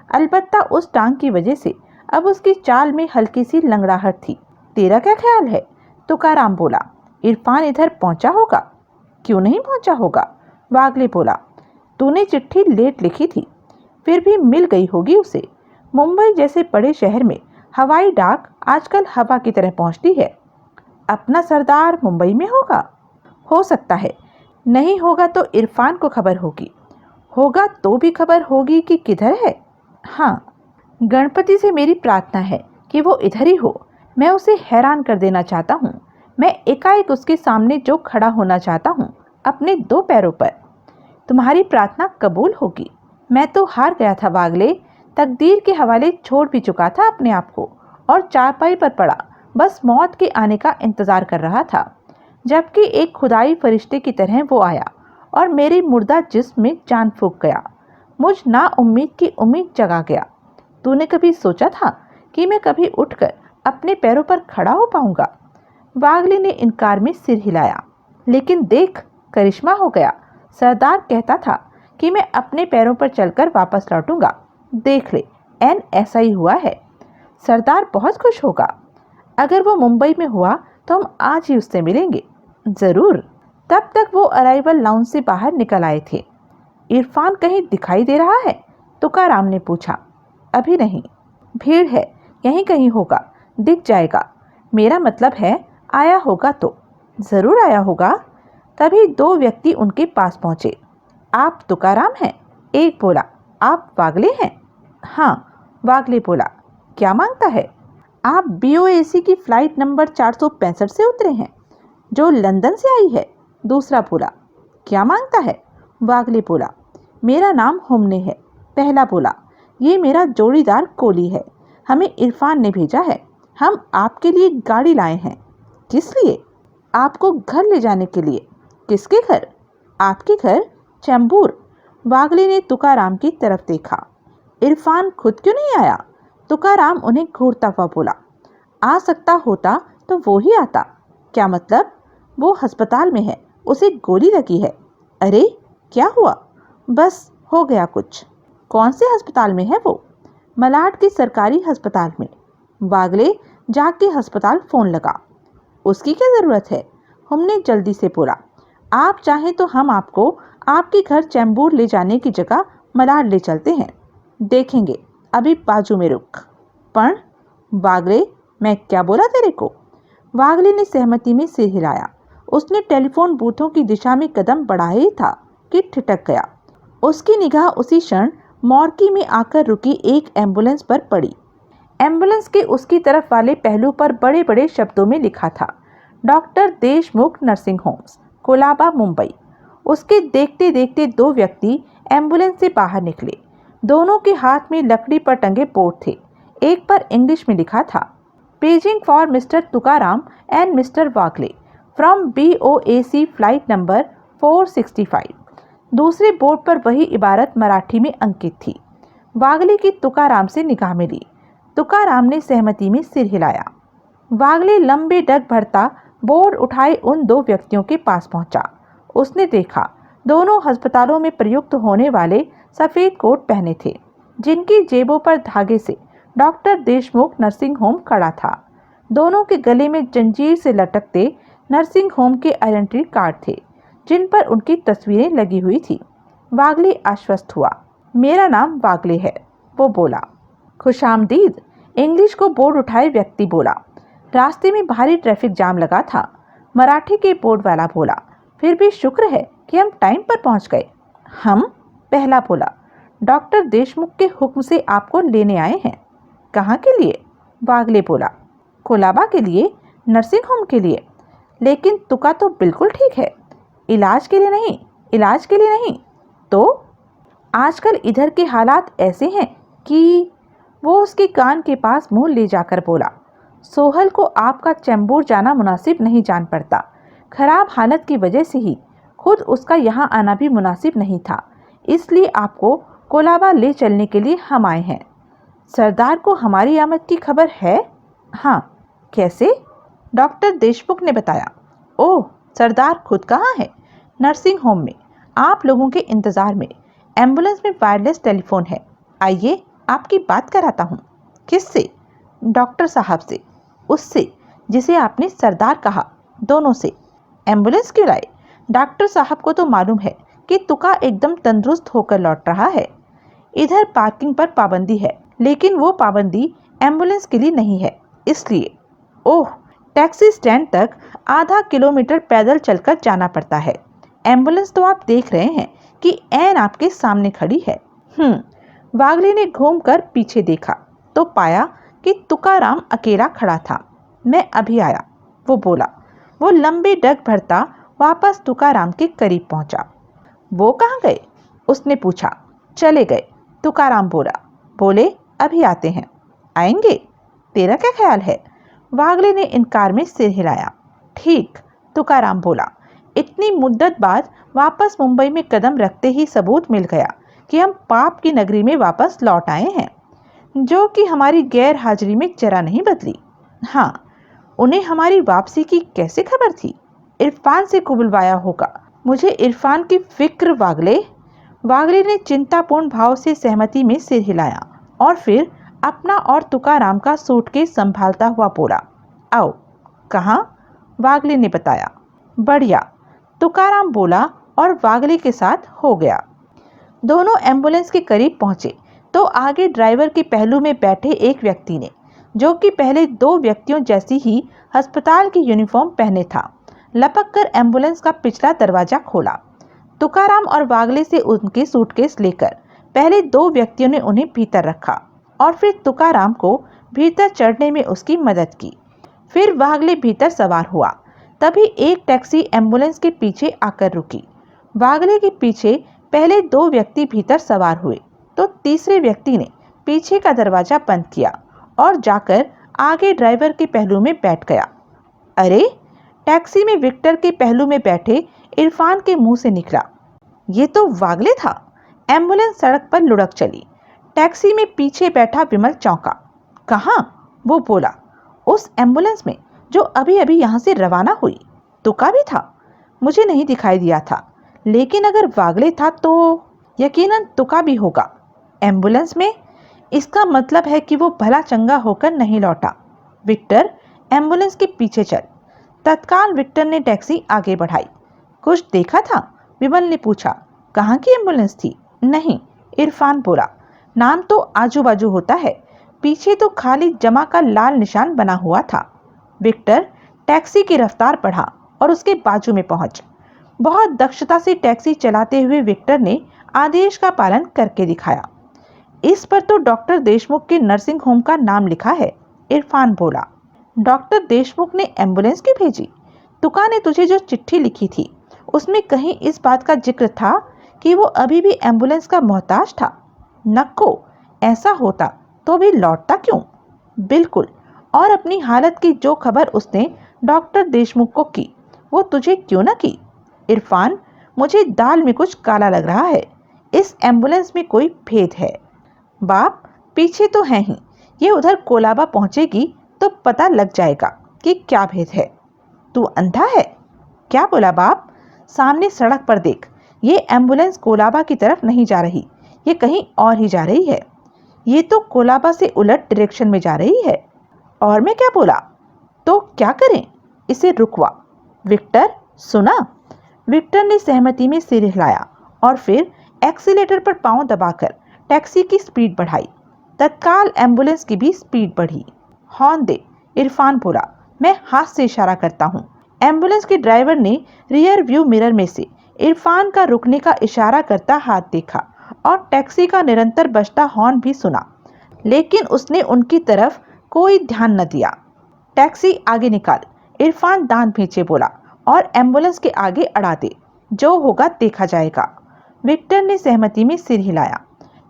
अलबत्ता उस टांग की वजह से अब उसकी चाल में हल्की सी लंगड़ाहट थी। तेरा क्या ख्याल है? तुकाराम बोला। इरफान इधर पहुंचा होगा? क्यों नहीं पहुंचा होगा? वागले बोला। तूने चिट्ठी लेट लिखी थी, फिर भी मिल गई होगी उसे। मुंबई जैसे बड़े शहर में हवाई डाक आजकल हवा की तरह पहुंचती है। अपना सरदार मुंबई में होगा? हो सकता है, नहीं होगा तो इरफान को खबर होगी, होगा तो भी खबर होगी कि किधर है। हाँ, गणपति से मेरी प्रार्थना है कि वो इधर ही हो। मैं उसे हैरान कर देना चाहता हूँ। मैं एकाएक उसके सामने जो खड़ा होना चाहता हूँ, अपने 2 पैरों पर। तुम्हारी प्रार्थना कबूल होगी। मैं तो हार गया था वागले, तकदीर के हवाले छोड़ भी चुका था अपने आप को, और चारपाई पर पड़ा बस मौत के आने का इंतज़ार कर रहा था, जबकि एक खुदाई फरिश्ते की तरह वो आया और मेरे मुर्दा जिस्म में जान फूंक गया। मुझ ना उम्मीद की उम्मीद जगा गया। तूने कभी सोचा था कि मैं कभी उठकर अपने पैरों पर खड़ा हो पाऊंगा? वागले ने इनकार में सिर हिलाया। लेकिन देख, करिश्मा हो गया। सरदार कहता था कि मैं अपने पैरों पर चलकर वापस लौटूंगा। देख ले, एन ऐसा ही हुआ है। सरदार बहुत खुश होगा। अगर वो मुंबई में हुआ तो हम आज ही उससे मिलेंगे। ज़रूर। तब तक वो अराइवल लाउंज से बाहर निकल आए थे। इरफान कहीं दिखाई दे रहा है? तुकाराम ने पूछा। अभी नहीं, भीड़ है, यहीं कहीं होगा, दिख जाएगा। मेरा मतलब है आया होगा तो। ज़रूर आया होगा। तभी 2 व्यक्ति उनके पास पहुँचे। आप तुकाराम हैं? एक बोला। आप वागले हैं? हाँ, वागले बोला। क्या मांगता है? आप BOAC की फ़्लाइट नंबर 465 से उतरे हैं, जो लंदन से आई है? दूसरा बोला। क्या मांगता है? वागले बोला। मेरा नाम हुमने है। पहला बोला। ये मेरा जोड़ीदार कोली है। हमें इरफान ने भेजा है। हम आपके लिए गाड़ी लाए हैं। किस लिए? आपको घर ले जाने के लिए। किसके घर? आपके घर, चैम्बूर। वागले ने तुकाराम की तरफ देखा। इरफान खुद क्यों नहीं आया? तुकाराम उन्हें घूरता हुआ बोला। आ सकता होता तो वो ही आता। क्या मतलब? वो अस्पताल में है, उसे गोली लगी है। अरे क्या हुआ? बस हो गया कुछ। कौन से अस्पताल में है वो? मलाड के सरकारी अस्पताल में। वागले जाके अस्पताल फोन लगा। उसकी क्या ज़रूरत है? हमने जल्दी से बोला। आप चाहें तो हम आपको आपके घर चैम्बूर ले जाने की जगह मलाड ले चलते हैं। देखेंगे, अभी बाजू में रुक। पण वागले, मैं क्या बोला तेरे को? वागले ने सहमति में सिर हिलाया। उसने टेलीफोन बूथों की दिशा में कदम बढ़ाया ही था कि ठिठक गया। उसकी निगाह उसी क्षण मॉर्की में आकर रुकी एक एम्बुलेंस पर पड़ी। एम्बुलेंस के उसकी तरफ वाले पहलू पर बड़े बड़े शब्दों में लिखा था, doctor Deshmukh nursing homes, Colaba, Mumbai. उसके देखते देखते दो व्यक्ति एम्बुलेंस से बाहर निकले। दोनों के हाथ में लकड़ी पर टंगे बोर्ड थे। एक पर इंग्लिश में लिखा था, paging for mister Tukaram and mister Wagle from BOAC flight number 465। दूसरे बोर्ड पर वही इबारत मराठी में अंकित थी। वागले की तुकाराम से निगाह मिली। तुकाराम ने सहमति में सिर हिलाया। वागले लंबे डग भरता बोर्ड उठाए उन दो व्यक्तियों के पास पहुंचा। उसने देखा, दोनों अस्पतालों में प्रयुक्त होने वाले सफ़ेद कोट पहने थे, जिनकी जेबों पर धागे से डॉक्टर देशमुख नर्सिंग होम खड़ा था। दोनों के गले में जंजीर से लटकते नर्सिंग होम के आइडेंटिटी कार्ड थे, जिन पर उनकी तस्वीरें लगी हुई थी। वागले आश्वस्त हुआ। मेरा नाम वागले है, वो बोला। खुशामदीद, इंग्लिश को बोर्ड उठाए व्यक्ति बोला। रास्ते में भारी ट्रैफिक जाम लगा था, मराठी के बोर्ड वाला बोला। फिर भी शुक्र है कि हम टाइम पर पहुंच गए। हम? पहला बोला। डॉक्टर देशमुख के हुक्म से आपको लेने आए हैं। कहाँ के लिए? वागले बोला। कोलाबा के लिए, नर्सिंग होम के लिए। लेकिन तुका तो बिल्कुल ठीक है। इलाज के लिए नहीं, इलाज के लिए नहीं तो? आजकल इधर के हालात ऐसे हैं कि वो उसके कान के पास मुंह ले जाकर बोला। सोहल को आपका चैम्बूर जाना मुनासिब नहीं जान पड़ता। खराब हालत की वजह से ही खुद उसका यहाँ आना भी मुनासिब नहीं था। इसलिए आपको कोलाबा ले चलने के लिए हम आए हैं। सरदार को हमारी आमद की खबर है? हाँ। कैसे? डॉक्टर देशमुख ने बताया। ओह, सरदार खुद कहाँ है? नर्सिंग होम में, आप लोगों के इंतज़ार में। एम्बुलेंस में वायरलेस टेलीफोन है। आइए आपकी बात कराता हूँ। किससे? डॉक्टर साहब से। उससे जिसे आपने सरदार कहा, दोनों से। एम्बुलेंस क्यों लाए? डॉक्टर साहब को तो मालूम है कि तुका एकदम तंदुरुस्त होकर लौट रहा है। इधर पार्किंग पर पाबंदी है, लेकिन वो पाबंदी एम्बुलेंस के लिए नहीं है, इसलिए। ओह, टैक्सी स्टैंड तक आधा किलोमीटर पैदल चलकर जाना पड़ता है। एम्बुलेंस तो आप देख रहे हैं कि ऐन आपके सामने खड़ी है। वागले ने घूमकर पीछे देखा तो पाया कि तुकाराम अकेला खड़ा था। मैं अभी आया, वो बोला। वो लंबे डग भरता वापस तुकाराम के करीब पहुंचा। वो कहाँ गए? उसने पूछा। चले गए, तुकाराम बोला। बोले अभी आते हैं। आएंगे? तेरा क्या ख्याल है? वागले ने इनकार में सिर हिलाया। ठीक, तुकाराम बोला। इतनी मुद्दत बाद वापस मुंबई में कदम रखते ही सबूत मिल गया कि हम पाप की नगरी में वापस लौट आए हैं, जो कि हमारी गैर हाजिरी में जरा नहीं बदली। हाँ, उन्हें हमारी वापसी की कैसे खबर थी? इरफान से कुबुलवाया होगा। मुझे इरफान की फिक्र। वागले ने चिंतापूर्ण भाव से सहमति में सिर हिलाया और फिर अपना और तुकाराम का सूटकेस संभालता हुआ बोला। आओ। कहाँ? वागले ने बताया। बढ़िया, तुकाराम बोला और वागले के साथ हो गया। दोनों एम्बुलेंस के करीब पहुंचे तो आगे ड्राइवर के पहलू में बैठे एक व्यक्ति ने, जो कि पहले दो व्यक्तियों जैसी ही अस्पताल की यूनिफॉर्म पहने था, लपक कर एम्बुलेंस का पिछला दरवाजा खोला। तुकाराम और वागले से उनके सूटकेस लेकर पहले दो व्यक्तियों ने उन्हें भीतर रखा और फिर तुकाराम को भीतर चढ़ने में उसकी मदद की। फिर वागले भीतर सवार हुआ। तभी एक टैक्सी एम्बुलेंस के पीछे आकर रुकी। वागले के पीछे पहले 2 व्यक्ति भीतर सवार हुए तो तीसरे व्यक्ति ने पीछे का दरवाजा बंद किया और जाकर आगे ड्राइवर के पहलू में बैठ गया। अरे, टैक्सी में विक्टर के पहलू में बैठे इरफान के मुंह से निकला, ये तो वागले था। एम्बुलेंस सड़क पर लुढ़क चली। टैक्सी में पीछे बैठा विमल चौंका। कहाँ? वो बोला। उस एम्बुलेंस में जो अभी अभी यहाँ से रवाना हुई। तुका भी था? मुझे नहीं दिखाई दिया था, लेकिन अगर वागले था तो यकीनन तुका भी होगा। एम्बुलेंस में? इसका मतलब है कि वो भला चंगा होकर नहीं लौटा। विक्टर, एम्बुलेंस के पीछे चल। तत्काल विक्टर ने टैक्सी आगे बढ़ाई। कुछ देखा था? विमल ने पूछा। कहाँ की एम्बुलेंस थी? नहीं, इरफान बोला। नाम तो आजू बाजू होता है, पीछे तो खाली जमा का लाल निशान बना हुआ था। विक्टर टैक्सी की रफ्तार बढ़ा और उसके बाजू में पहुंच। बहुत दक्षता से टैक्सी चलाते हुए विक्टर ने आदेश का पालन करके दिखाया। इस पर तो डॉक्टर देशमुख के नर्सिंग होम का नाम लिखा है, इरफान बोला। डॉक्टर देशमुख ने एम्बुलेंस क्यों भेजी? तुका ने तुझे जो चिट्ठी लिखी थी उसमें कहीं इस बात का जिक्र था कि वो अभी भी एम्बुलेंस का मोहताज था। नक्को, ऐसा होता तो भी लौटता क्यों? बिल्कुल, और अपनी हालत की जो खबर उसने डॉक्टर देशमुख को की वो तुझे क्यों न की? इरफान, मुझे दाल में कुछ काला लग रहा है। इस एम्बुलेंस में कोई भेद है। बाप, पीछे तो है ही, ये उधर कोलाबा पहुंचेगी तो पता लग जाएगा कि क्या भेद है। तू अंधा है? क्या बोला बाप? सामने सड़क पर देख, ये एम्बुलेंस कोलाबा की तरफ नहीं जा रही, ये कहीं और ही जा रही है। ये तो कोलाबा से उलट डायरेक्शन में जा रही है। और मैं क्या बोला? तो क्या करें? इसे रुकवा। विक्टर, सुना? विक्टर ने सहमति में सिर हिलाया और फिर एक्सीलेटर पर पांव दबाकर टैक्सी की स्पीड बढ़ाई। तत्काल एम्बुलेंस की भी स्पीड बढ़ी। हॉर्न दे, इरफान बोला। मैं हाथ से इशारा करता हूँ। एम्बुलेंस के ड्राइवर ने रियर व्यू मिरर में से इरफान का रुकने का इशारा करता हाथ देखा और टैक्सी का निरंतर बजता हॉर्न भी सुना, लेकिन उसने उनकी तरफ कोई ध्यान न दिया। टैक्सी आगे निकाल, इरफान दांत भींचे बोला, और एम्बुलेंस के आगे अड़ा दे। जो होगा देखा जाएगा। विक्टर ने सहमति में सिर हिलाया।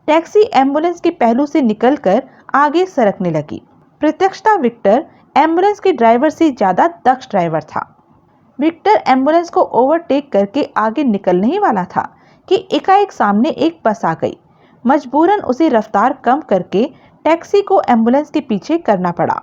टैक्सी एम्बुलेंस के पहलू से निकलकर आगे सरकने लगी। प्रत्यक्षता विक्टर एम्बुलेंस के ड्राइवर से ज्यादा दक्ष ड्राइवर था। विक्टर एम्बुलेंस को ओवरटेक करके आगे निकलने ही वाला था कि एकाएक सामने एक बस आ गई। मजबूरन उसे रफ्तार कम करके टैक्सी को एम्बुलेंस के पीछे करना पड़ा।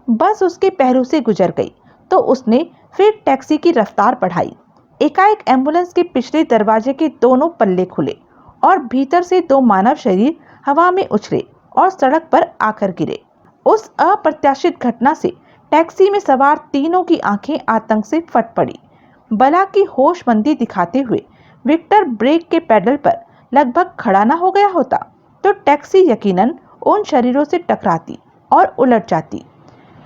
बस उसके पहलू से गुजर गई तो उसने फिर टैक्सी की रफ्तार बढ़ाई। एकाएक एम्बुलेंस के पिछले दरवाजे के दोनों पल्ले खुले और भीतर से 2 मानव शरीर हवा में उछले और सड़क पर आकर गिरे। उस अप्रत्याशित घटना से टैक्सी में सवार तीनों की आंखें आतंक से फट पड़ी। बला की होशमंदी दिखाते हुए विक्टर ब्रेक के पैडल पर लगभग खड़ा न हो गया होता तो टैक्सी यकीनन उन शरीरों से टकराती और उलट जाती।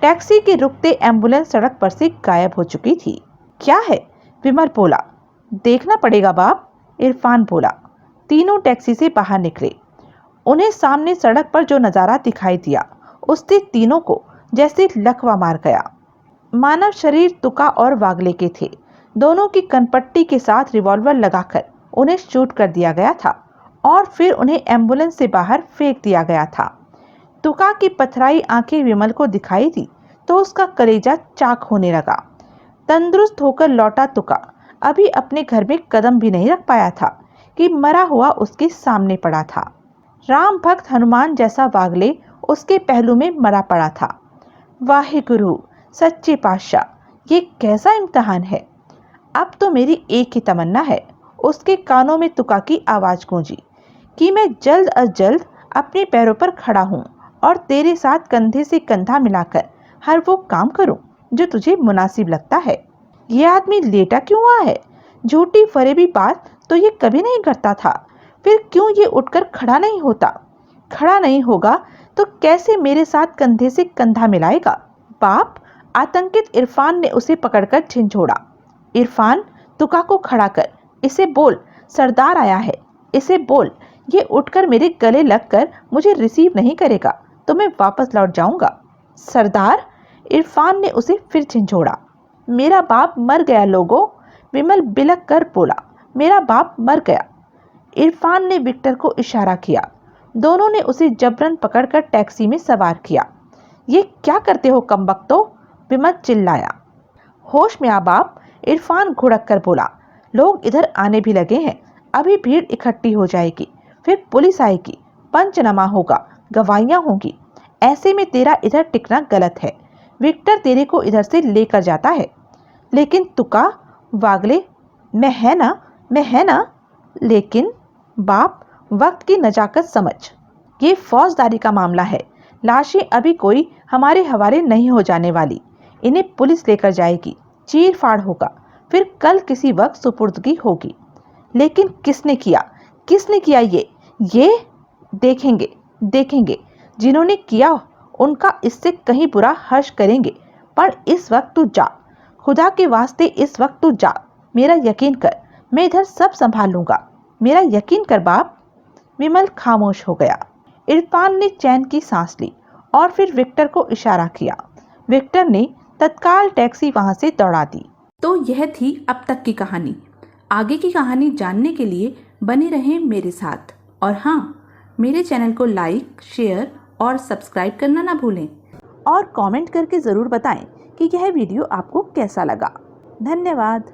टैक्सी के रुकते एम्बुलेंस सड़क पर से गायब हो चुकी थी। क्या है? विमल बोला। देखना पड़ेगा बाप, इरफान बोला। तीनों टैक्सी से बाहर निकले। उन्हें सामने सड़क पर जो नजारा दिखाई दिया उससे तीनों को जैसे लकवा मार गया। मानव शरीर तुका और वागले के थे। दोनों की कनपट्टी के साथ रिवॉल्वर लगाकर उन्हें शूट कर दिया गया था और फिर उन्हें एम्बुलेंस से बाहर फेंक दिया गया था। तुका की पथराई आंखें विमल को दिखाई दी तो उसका कलेजा चाक होने लगा। तंदुरुस्त होकर लौटा तुका अभी अपने घर में कदम भी नहीं रख पाया था कि मरा हुआ उसके सामने पड़ा था। राम भक्त हनुमान जैसा वागले उसके पहलू में मरा पड़ा था। वाहिगुरु, सच्चे पातशाह, ये कैसा इम्तिहान है। अब तो मेरी एक ही तमन्ना है, उसके कानों में तुका की आवाज गूंजी, कि मैं जल्द अज जल्द अपने पैरों पर खड़ा हूँ और तेरे साथ कंधे से कंधा मिलाकर हर वो काम करूं जो तुझे मुनासिब लगता है। ये आदमी लेटा क्यों हुआ है? झूठी फरेबी बात तो ये कभी नहीं करता था, फिर क्यों ये उठकर खड़ा नहीं होता? खड़ा नहीं होगा तो कैसे मेरे साथ कंधे से कंधा मिलाएगा? बाप, आतंकित इरफान ने उसे पकड़कर झिंझोड़ा। इरफान, तुका को खड़ा कर, इसे बोल सरदार आया है, इसे बोल ये उठकर मेरे गले लगकर मुझे रिसीव नहीं करेगा तो मैं वापस लौट जाऊंगा। सरदार, इरफान ने उसे फिर झिंझोड़ा। मेरा बाप मर गया लोगों, विमल बिलक कर बोला। मेरा बाप मर गया। इरफान ने विक्टर को इशारा किया। दोनों ने उसे जबरन पकड़कर टैक्सी में सवार किया। ये क्या करते हो कमबख्तो, विमल चिल्लाया। होश में आ बाप, इरफान घुड़क कर बोला। लोग इधर आने भी लगे हैं, अभी भीड़ इकट्ठी हो जाएगी, फिर पुलिस आएगी, पंचनामा होगा, गवाहियां होंगी। ऐसे में तेरा इधर टिकना गलत है। विक्टर तेरे को इधर से लेकर जाता है। लेकिन तुका वागले, मैं है ना। लेकिन बाप, वक्त की नजाकत समझ। ये फौजदारी का मामला है। लाशें अभी कोई हमारे हवाले नहीं हो जाने वाली। इन्हें पुलिस लेकर जाएगी, चीर फाड़ होगा, फिर कल किसी वक्त सुपुर्दगी होगी। लेकिन किसने किया ये देखेंगे। जिन्होंने किया उनका इससे कहीं बुरा हर्ष करेंगे। पर इस वक्त तू जा, खुदा के वास्ते इस वक्त तू जा। मेरा यकीन कर, मैं इधर सब संभाल लूंगा। मेरा यकीन कर बाप। विमल खामोश हो गया। इरफान ने चैन की सांस ली और फिर विक्टर को इशारा किया। विक्टर ने तत्काल टैक्सी वहां से दौड़ा दी। तो यह थी अब तक की कहानी। आगे की कहानी जानने के लिए बने रहें मेरे साथ। और हाँ, मेरे चैनल को लाइक, शेयर और सब्सक्राइब करना ना भूलें। और कमेंट करके ज़रूर बताएं कि यह वीडियो आपको कैसा लगा। धन्यवाद।